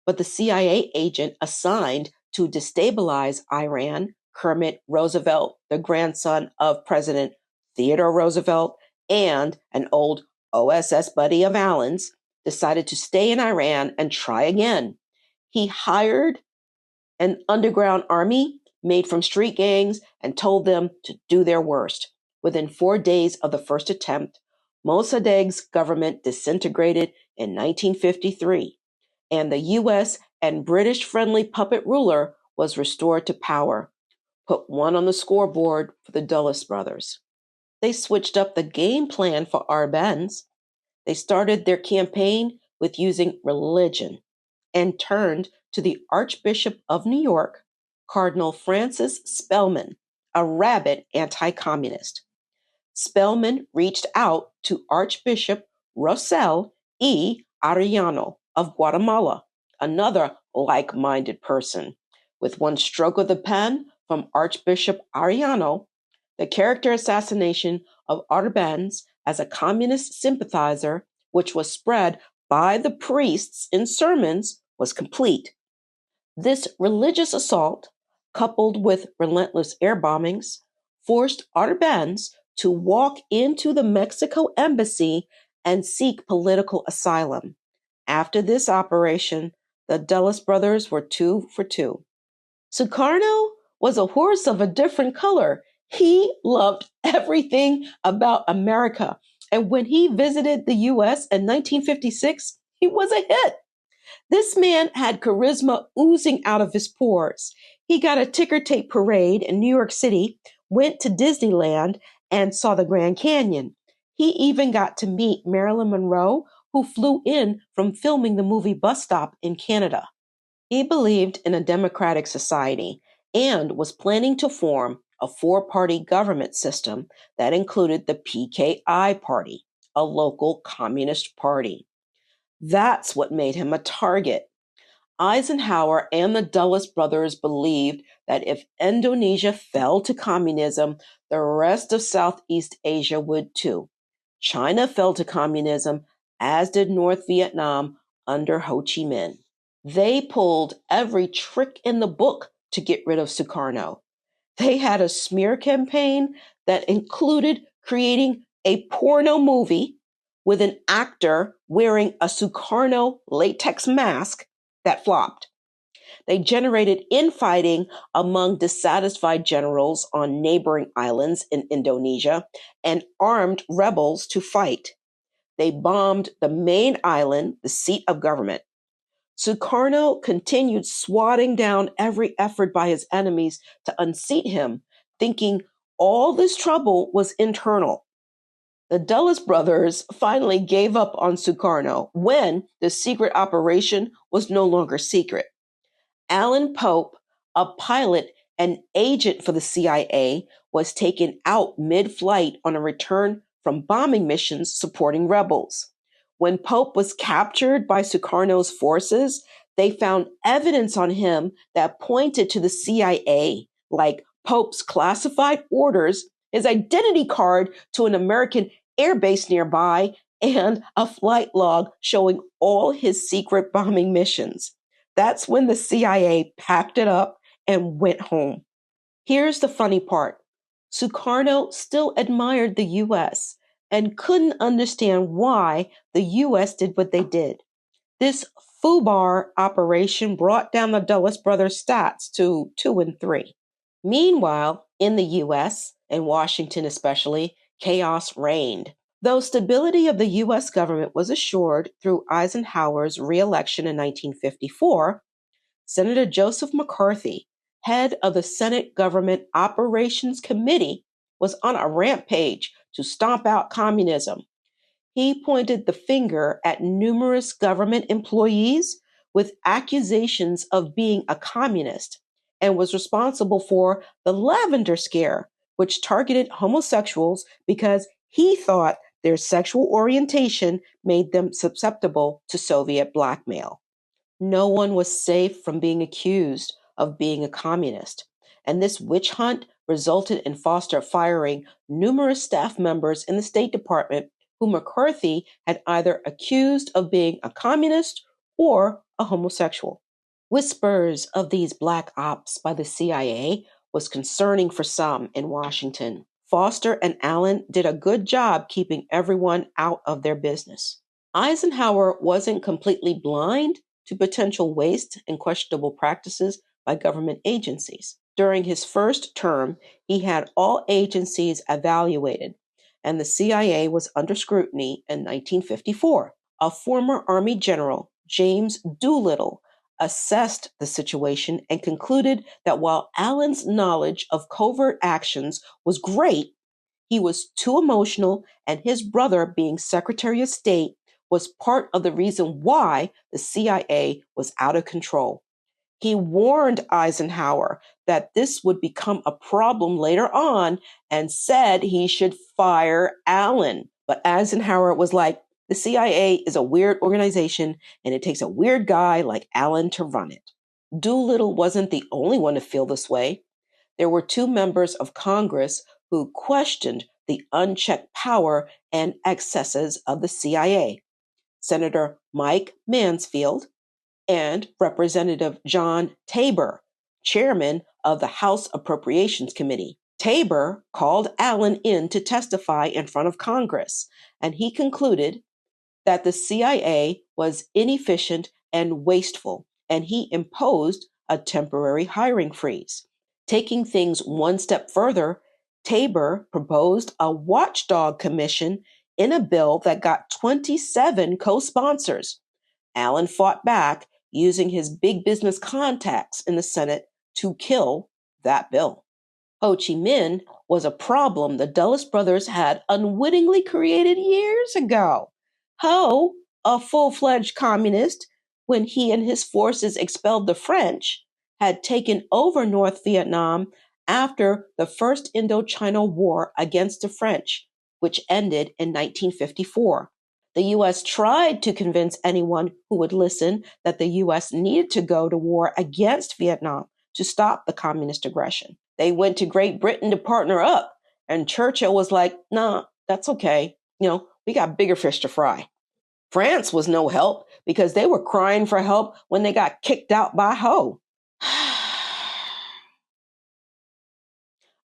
but the CIA agent assigned to destabilize Iran, Kermit Roosevelt, the grandson of President Theodore Roosevelt, and an old OSS buddy of Allen's, decided to stay in Iran and try again. He hired an underground army made from street gangs and told them to do their worst. Within 4 days of the first attempt, Mossadegh's government disintegrated in 1953, and the U.S. and British-friendly puppet ruler was restored to power. Put one on the scoreboard for the Dulles brothers. They switched up the game plan for Arbenz. They started their campaign with using religion and turned to the Archbishop of New York, Cardinal Francis Spellman, a rabid anti-communist. Spellman reached out to Archbishop Rosel E. Arellano of Guatemala, another like-minded person. With one stroke of the pen from Archbishop Arellano, the character assassination of Arbenz as a communist sympathizer, which was spread by the priests in sermons, was complete. This religious assault, coupled with relentless air bombings, forced Arbenz to walk into the Mexico embassy and seek political asylum. After this operation, the Dulles brothers were 2 for 2. Sukarno was a horse of a different color. He loved everything about America. And when he visited the U.S. in 1956, he was a hit. This man had charisma oozing out of his pores. He got a ticker tape parade in New York City, went to Disneyland, and saw the Grand Canyon. He even got to meet Marilyn Monroe, who flew in from filming the movie Bus Stop in Canada. He believed in a democratic society and was planning to form a 4-party government system that included the PKI Party, a local communist party. That's what made him a target. Eisenhower and the Dulles brothers believed that if Indonesia fell to communism, the rest of Southeast Asia would too. China fell to communism, as did North Vietnam under Ho Chi Minh. They pulled every trick in the book to get rid of Sukarno. They had a smear campaign that included creating a porno movie with an actor wearing a Sukarno latex mask that flopped. They generated infighting among dissatisfied generals on neighboring islands in Indonesia and armed rebels to fight. They bombed the main island, the seat of government. Sukarno continued swatting down every effort by his enemies to unseat him, thinking all this trouble was internal. The Dulles brothers finally gave up on Sukarno when the secret operation was no longer secret. Alan Pope, a pilot and agent for the CIA, was taken out mid-flight on a return from bombing missions supporting rebels. When Pope was captured by Sukarno's forces, they found evidence on him that pointed to the CIA, like Pope's classified orders, his identity card to an American airbase nearby, and a flight log showing all his secret bombing missions. That's when the CIA packed it up and went home. Here's the funny part. Sukarno still admired the U.S. and couldn't understand why the U.S. did what they did. This FUBAR operation brought down the Dulles brothers' stats to 2 and 3. Meanwhile, in the U.S., and Washington especially, chaos reigned. Though stability of the U.S. government was assured through Eisenhower's re-election in 1954, Senator Joseph McCarthy, head of the Senate Government Operations Committee, was on a rampage to stomp out communism. He pointed the finger at numerous government employees with accusations of being a communist and was responsible for the Lavender Scare, which targeted homosexuals because he thought their sexual orientation made them susceptible to Soviet blackmail. No one was safe from being accused of being a communist, and this witch hunt resulted in Foster firing numerous staff members in the State Department who McCarthy had either accused of being a communist or a homosexual. Whispers of these black ops by the CIA was concerning for some in Washington. Foster and Allen did a good job keeping everyone out of their business. Eisenhower wasn't completely blind to potential waste and questionable practices by government agencies. During his first term, he had all agencies evaluated, and the CIA was under scrutiny in 1954. A former Army general, James Doolittle, assessed the situation and concluded that while Allen's knowledge of covert actions was great, he was too emotional, and his brother, being Secretary of State, was part of the reason why the CIA was out of control. He warned Eisenhower that this would become a problem later on and said he should fire Allen. But Eisenhower was like, the CIA is a weird organization and it takes a weird guy like Allen to run it. Doolittle wasn't the only one to feel this way. There were two members of Congress who questioned the unchecked power and excesses of the CIA. Senator Mike Mansfield and Representative John Tabor, chairman of the House Appropriations Committee. Tabor called Allen in to testify in front of Congress, and he concluded that the CIA was inefficient and wasteful, and he imposed a temporary hiring freeze. Taking things one step further, Tabor proposed a watchdog commission in a bill that got 27 co-sponsors. Allen fought back using his big business contacts in the Senate to kill that bill. Ho Chi Minh was a problem the Dulles brothers had unwittingly created years ago. Ho, a full-fledged communist, when he and his forces expelled the French, had taken over North Vietnam after the First Indochina War against the French, which ended in 1954. The U.S. tried to convince anyone who would listen that the U.S. needed to go to war against Vietnam to stop the communist aggression. They went to Great Britain to partner up, and Churchill was like, nah, that's okay. We got bigger fish to fry. France was no help because they were crying for help when they got kicked out by Ho.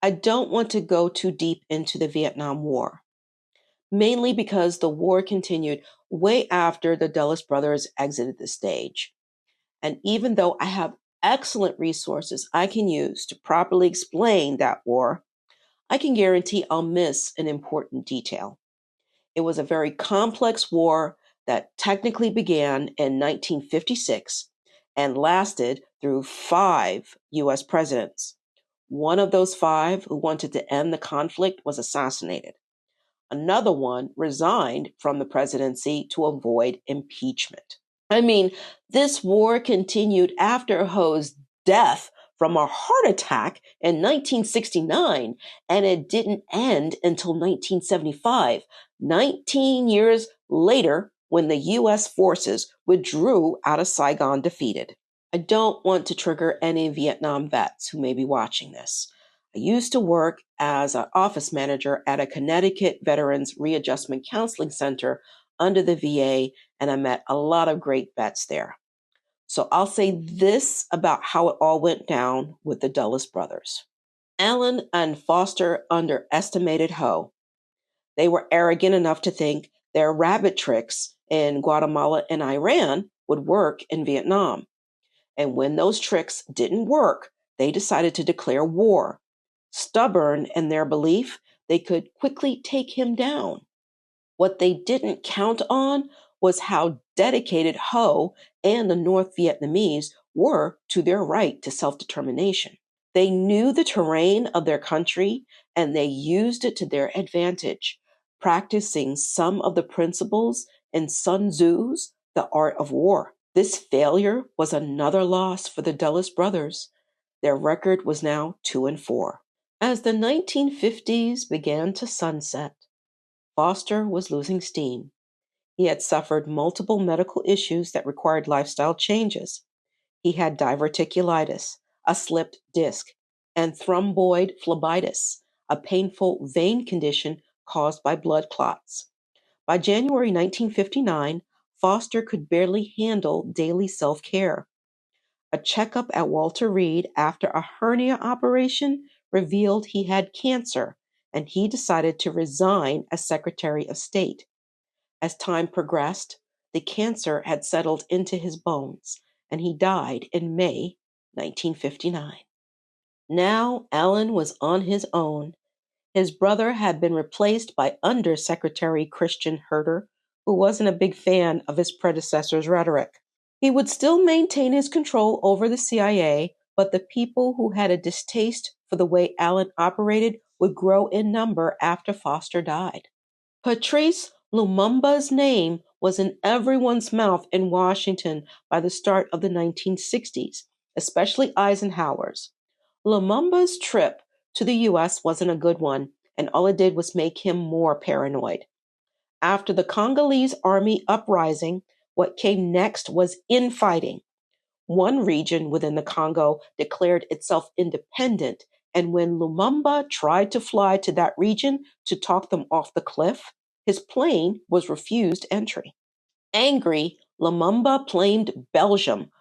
I don't want to go too deep into the Vietnam War, mainly because the war continued way after the Dulles brothers exited the stage. And even though I have excellent resources I can use to properly explain that war, I can guarantee I'll miss an important detail. It was a very complex war that technically began in 1956 and lasted through 5 U.S. presidents. One of those 5 who wanted to end the conflict was assassinated. Another one resigned from the presidency to avoid impeachment. I mean, this war continued after Ho's death from a heart attack in 1969, and it didn't end until 1975, 19 years later, when the U.S. forces withdrew out of Saigon defeated. I don't want to trigger any Vietnam vets who may be watching this. I used to work as an office manager at a Connecticut Veterans Readjustment Counseling Center under the VA, and I met a lot of great vets there. So I'll say this about how it all went down with the Dulles brothers. Allen and Foster underestimated Ho. They were arrogant enough to think their rabbit tricks in Guatemala and Iran would work in Vietnam. And when those tricks didn't work, they decided to declare war. Stubborn in their belief, they could quickly take him down. What they didn't count on was how dedicated Ho and the North Vietnamese were to their right to self-determination. They knew the terrain of their country and they used it to their advantage. practicing some of the principles in Sun Tzu's The Art of War. This failure was another loss for the Dulles brothers. Their record was now 2-4. As the 1950s began to sunset, Foster was losing steam. He had suffered multiple medical issues that required lifestyle changes. He had diverticulitis, a slipped disc, and thromboid phlebitis, a painful vein condition caused by blood clots. By January 1959, Foster could barely handle daily self-care. A checkup at Walter Reed after a hernia operation revealed he had cancer, and he decided to resign as Secretary of State. As time progressed, the cancer had settled into his bones, and he died in May 1959. Now Allen was on his own. His brother had been replaced by Under Secretary Christian Herter, who wasn't a big fan of his predecessor's rhetoric. He would still maintain his control over the CIA, but the people who had a distaste for the way Allen operated would grow in number after Foster died. Patrice Lumumba's name was in everyone's mouth in Washington by the start of the 1960s, especially Eisenhower's. Lumumba's trip to the U.S. wasn't a good one, and all it did was make him more paranoid. After the Congolese army uprising, what came next was infighting. One region within the Congo declared itself independent, and when Lumumba tried to fly to that region to talk them off the cliff, his plane was refused entry. Angry, Lumumba blamed Belgium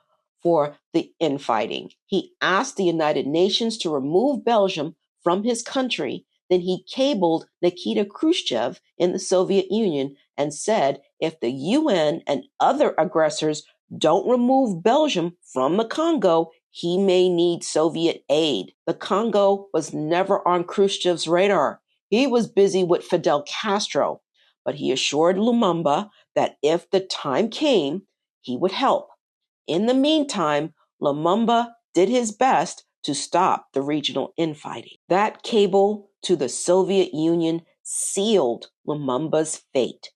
for the infighting. He asked the United Nations to remove Belgium from his country. Then he cabled Nikita Khrushchev in the Soviet Union and said if the UN and other aggressors don't remove Belgium from the Congo, he may need Soviet aid. The Congo was never on Khrushchev's radar. He was busy with Fidel Castro, but he assured Lumumba that if the time came, he would help. In the meantime, Lumumba did his best to stop the regional infighting. That cable to the Soviet Union sealed Lumumba's fate.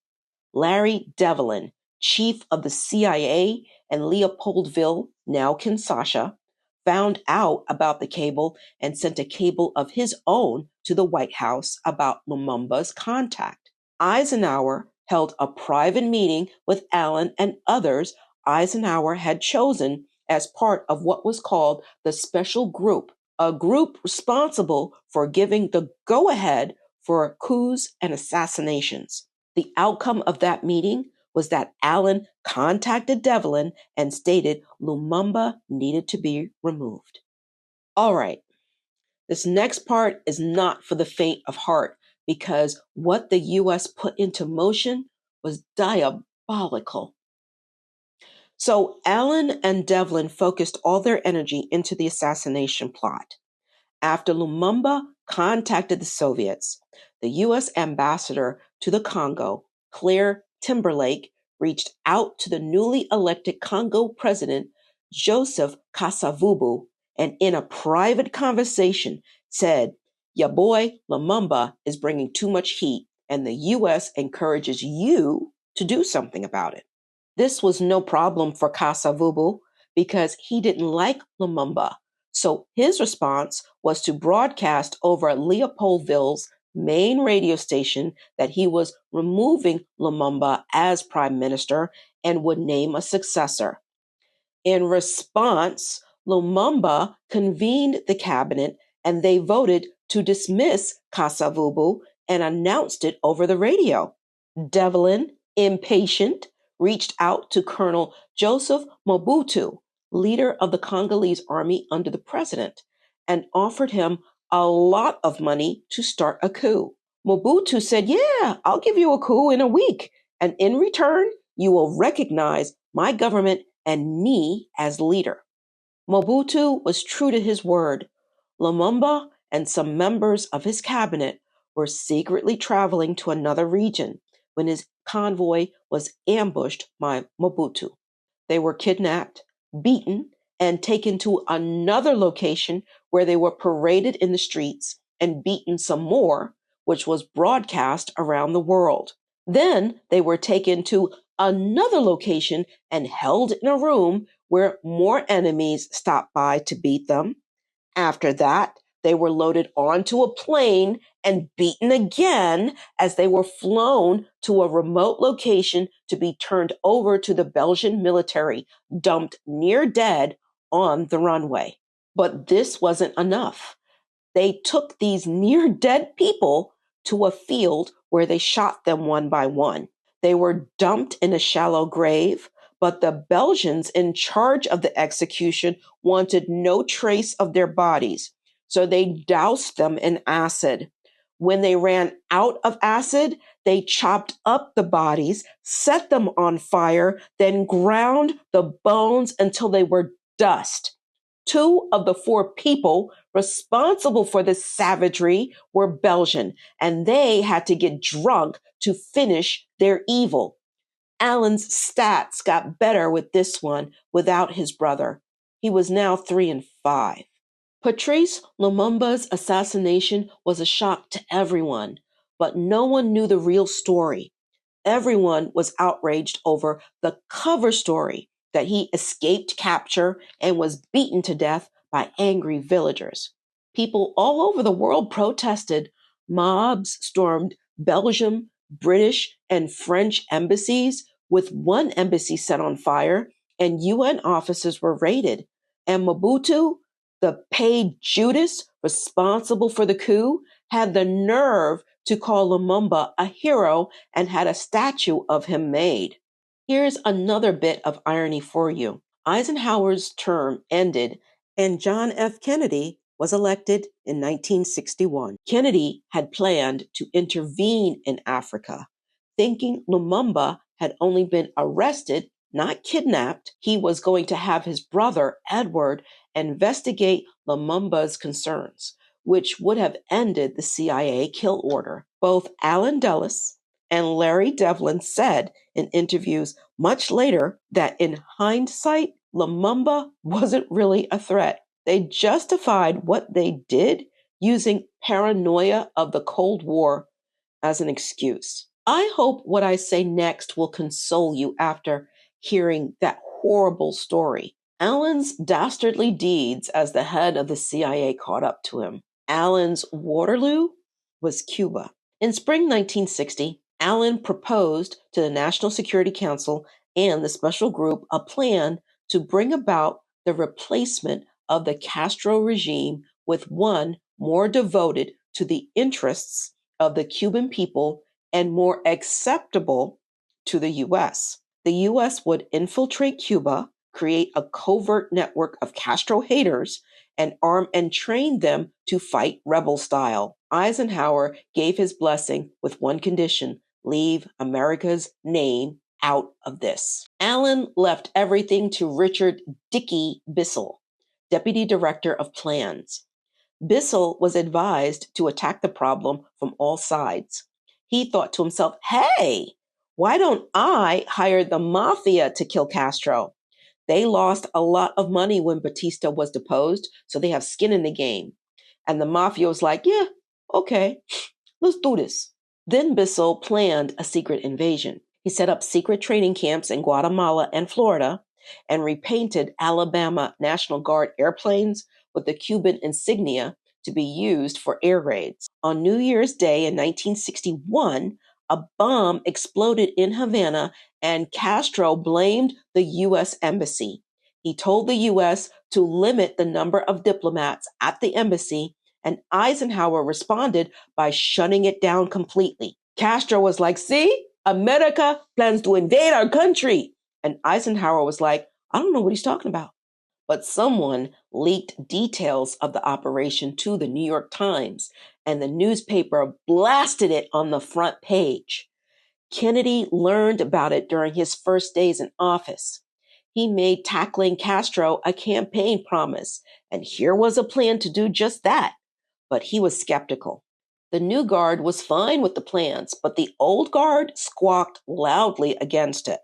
Larry Devlin, chief of the CIA in Leopoldville, now Kinshasa, found out about the cable and sent a cable of his own to the White House about Lumumba's contact. Eisenhower held a private meeting with Allen and others Eisenhower had chosen as part of what was called the Special Group, a group responsible for giving the go-ahead for coups and assassinations. The outcome of that meeting was that Allen contacted Devlin and stated Lumumba needed to be removed. All right, this next part is not for the faint of heart because what the U.S. put into motion was diabolical. So Allen and Devlin focused all their energy into the assassination plot. After Lumumba contacted the Soviets, the U.S. ambassador to the Congo, Claire Timberlake, reached out to the newly elected Congo president, Joseph Kasavubu, and in a private conversation said, "Ya boy Lumumba is bringing too much heat, and the U.S. encourages you to do something about it." This was no problem for Kasavubu because he didn't like Lumumba. So his response was to broadcast over Leopoldville's main radio station that he was removing Lumumba as prime minister and would name a successor. In response, Lumumba convened the cabinet and they voted to dismiss Kasavubu and announced it over the radio. Devlin, impatient, reached out to Colonel Joseph Mobutu, leader of the Congolese army under the president, and offered him a lot of money to start a coup. Mobutu said, "Yeah, I'll give you a coup in a week, and in return, you will recognize my government and me as leader." Mobutu was true to his word. Lumumba and some members of his cabinet were secretly traveling to another region when his convoy was ambushed by Mobutu. They were kidnapped, beaten, and taken to another location where they were paraded in the streets and beaten some more, which was broadcast around the world. Then they were taken to another location and held in a room where more enemies stopped by to beat them. After that, they were loaded onto a plane and beaten again as they were flown to a remote location to be turned over to the Belgian military, dumped near dead on the runway. But this wasn't enough. They took these near dead people to a field where they shot them one by one. They were dumped in a shallow grave, but the Belgians in charge of the execution wanted no trace of their bodies, so they doused them in acid. When they ran out of acid, they chopped up the bodies, set them on fire, then ground the bones until they were dust. 2 of the 4 people responsible for this savagery were Belgian, and they had to get drunk to finish their evil. Alan's stats got better with this one without his brother. He was now 3 and 5. Patrice Lumumba's assassination was a shock to everyone, but no one knew the real story. Everyone was outraged over the cover story that he escaped capture and was beaten to death by angry villagers. People all over the world protested. Mobs stormed Belgium, British, and French embassies, with one embassy set on fire, and UN offices were raided. And Mobutu, the paid Judas responsible for the coup, had the nerve to call Lumumba a hero and had a statue of him made. Here's another bit of irony for you. Eisenhower's term ended and John F. Kennedy was elected in 1961. Kennedy had planned to intervene in Africa. Thinking Lumumba had only been arrested, not kidnapped, he was going to have his brother, Edward, investigate Lumumba's concerns, which would have ended the CIA kill order. Both Alan Dulles and Larry Devlin said in interviews much later that in hindsight, Lumumba wasn't really a threat. They justified what they did using paranoia of the Cold War as an excuse. I hope what I say next will console you after hearing that horrible story. Alan's dastardly deeds as the head of the CIA caught up to him. Alan's Waterloo was Cuba. In spring 1960, Alan proposed to the National Security Council and the special group a plan to bring about the replacement of the Castro regime with one more devoted to the interests of the Cuban people and more acceptable to the U.S. The U.S. would infiltrate Cuba, create a covert network of Castro haters, and arm and train them to fight rebel style. Eisenhower gave his blessing with one condition: leave America's name out of this. Alan left everything to Richard Dickey Bissell, Deputy Director of Plans. Bissell was advised to attack the problem from all sides. He thought to himself, hey, why don't I hire the mafia to kill Castro? They lost a lot of money when Batista was deposed, so they have skin in the game. And the mafia was like, yeah, okay, let's do this. Then Bissell planned a secret invasion. He set up secret training camps in Guatemala and Florida and repainted Alabama National Guard airplanes with the Cuban insignia to be used for air raids. On New Year's Day in 1961, a bomb exploded in Havana and Castro blamed the U.S. Embassy. He told the U.S. to limit the number of diplomats at the embassy, and Eisenhower responded by shutting it down completely. Castro was like, see, America plans to invade our country. And Eisenhower was like, I don't know what he's talking about. But someone leaked details of the operation to the New York Times, and the newspaper blasted it on the front page. Kennedy learned about it during his first days in office. He made tackling Castro a campaign promise, and here was a plan to do just that. But he was skeptical. The new guard was fine with the plans, but the old guard squawked loudly against it.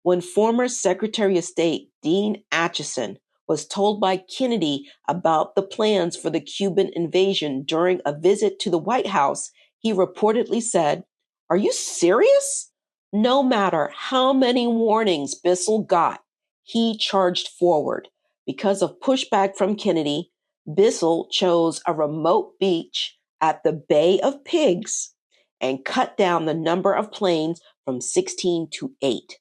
When former Secretary of State Dean Acheson was told by Kennedy about the plans for the Cuban invasion during a visit to the White House, He reportedly said, "Are you serious?" No matter how many warnings Bissell got, he charged forward. Because of pushback from Kennedy, Bissell chose a remote beach at the Bay of Pigs and cut down the number of planes from 16 to 8.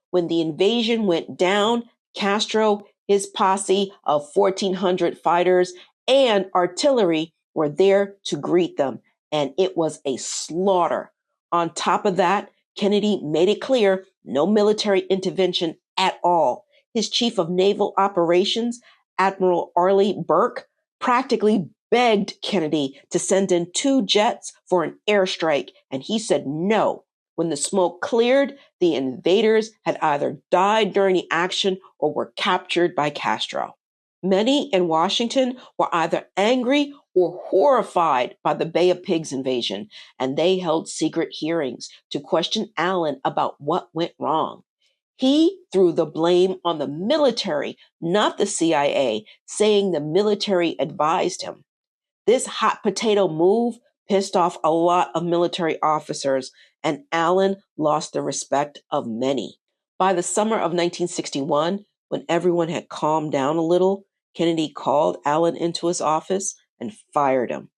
When the invasion went down, Castro, his posse of 1,400 fighters and artillery were there to greet them, and it was a slaughter. On top of that, Kennedy made it clear no military intervention at all. His chief of naval operations, Admiral Arleigh Burke, practically begged Kennedy to send in 2 jets for an airstrike, and he said no. When the smoke cleared, the invaders had either died during the action or were captured by Castro. Many in Washington were either angry or horrified by the Bay of Pigs invasion, and they held secret hearings to question Allen about what went wrong. He threw the blame on the military, not the CIA, saying the military advised him. This hot potato move pissed off a lot of military officers, and Allen lost the respect of many. By the summer of 1961, when everyone had calmed down a little, Kennedy called Allen into his office and fired him.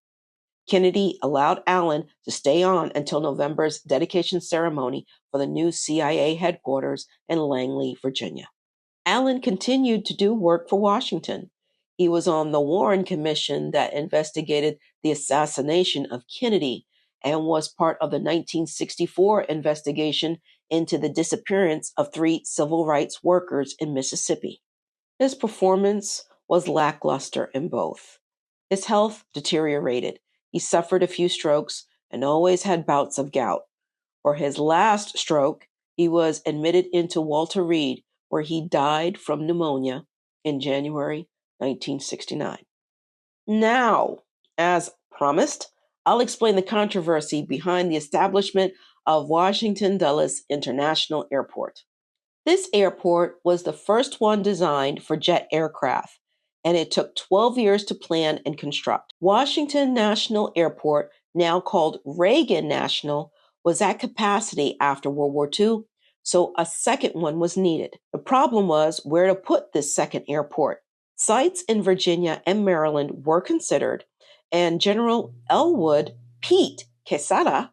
Kennedy allowed Allen to stay on until November's dedication ceremony for the new CIA headquarters in Langley, Virginia. Allen continued to do work for Washington. He was on the Warren Commission that investigated the assassination of Kennedy and was part of the 1964 investigation into the disappearance of 3 civil rights workers in Mississippi. His performance was lackluster in both. His health deteriorated. He suffered a few strokes and always had bouts of gout. For his last stroke, he was admitted into Walter Reed, where he died from pneumonia in January 1969. Now, as promised, I'll explain the controversy behind the establishment of Washington Dulles International Airport. This airport was the first one designed for jet aircraft, and it took 12 years to plan and construct. Washington National Airport, now called Reagan National, was at capacity after World War II, so a second one was needed. The problem was where to put this second airport. Sites in Virginia and Maryland were considered, and General Elwood Pete Quesada,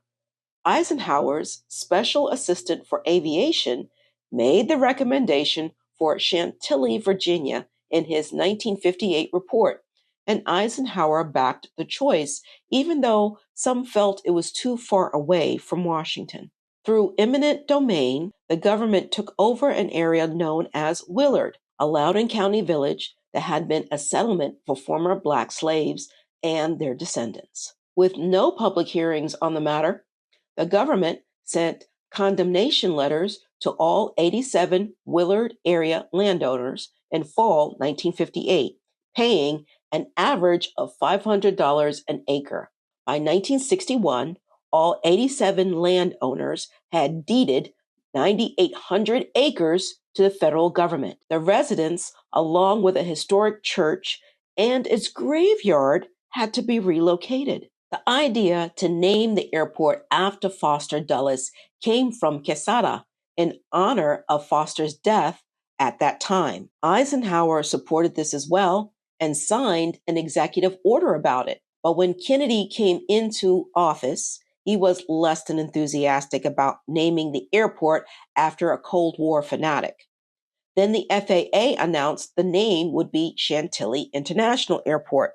Eisenhower's special assistant for aviation, made the recommendation for Chantilly, Virginia, in his 1958 report, and Eisenhower backed the choice, even though some felt it was too far away from Washington. Through eminent domain, the government took over an area known as Willard, a Loudoun County village that had been a settlement for former Black slaves and their descendants. With no public hearings on the matter, the government sent condemnation letters to all 87 Willard area landowners in fall 1958, paying an average of $500 an acre. By 1961, all 87 landowners had deeded 9,800 acres to the federal government. The residents, along with a historic church and its graveyard, had to be relocated. The idea to name the airport after Foster Dulles came from Quesada in honor of Foster's death at that time. Eisenhower supported this as well and signed an executive order about it. But when Kennedy came into office, he was less than enthusiastic about naming the airport after a Cold War fanatic. Then the FAA announced the name would be Chantilly International Airport.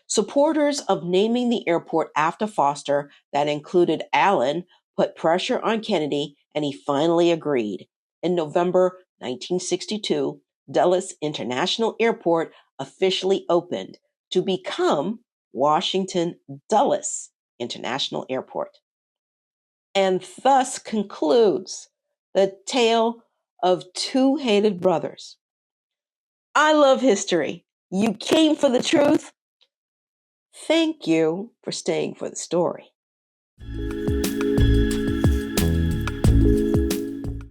Supporters of naming the airport after Foster, that included Allen, put pressure on Kennedy, and he finally agreed. In November 1962, Dulles International Airport officially opened to become Washington Dulles International Airport. And thus concludes the tale of 2 hated brothers. I love history. You came for the truth. Thank you for staying for the story.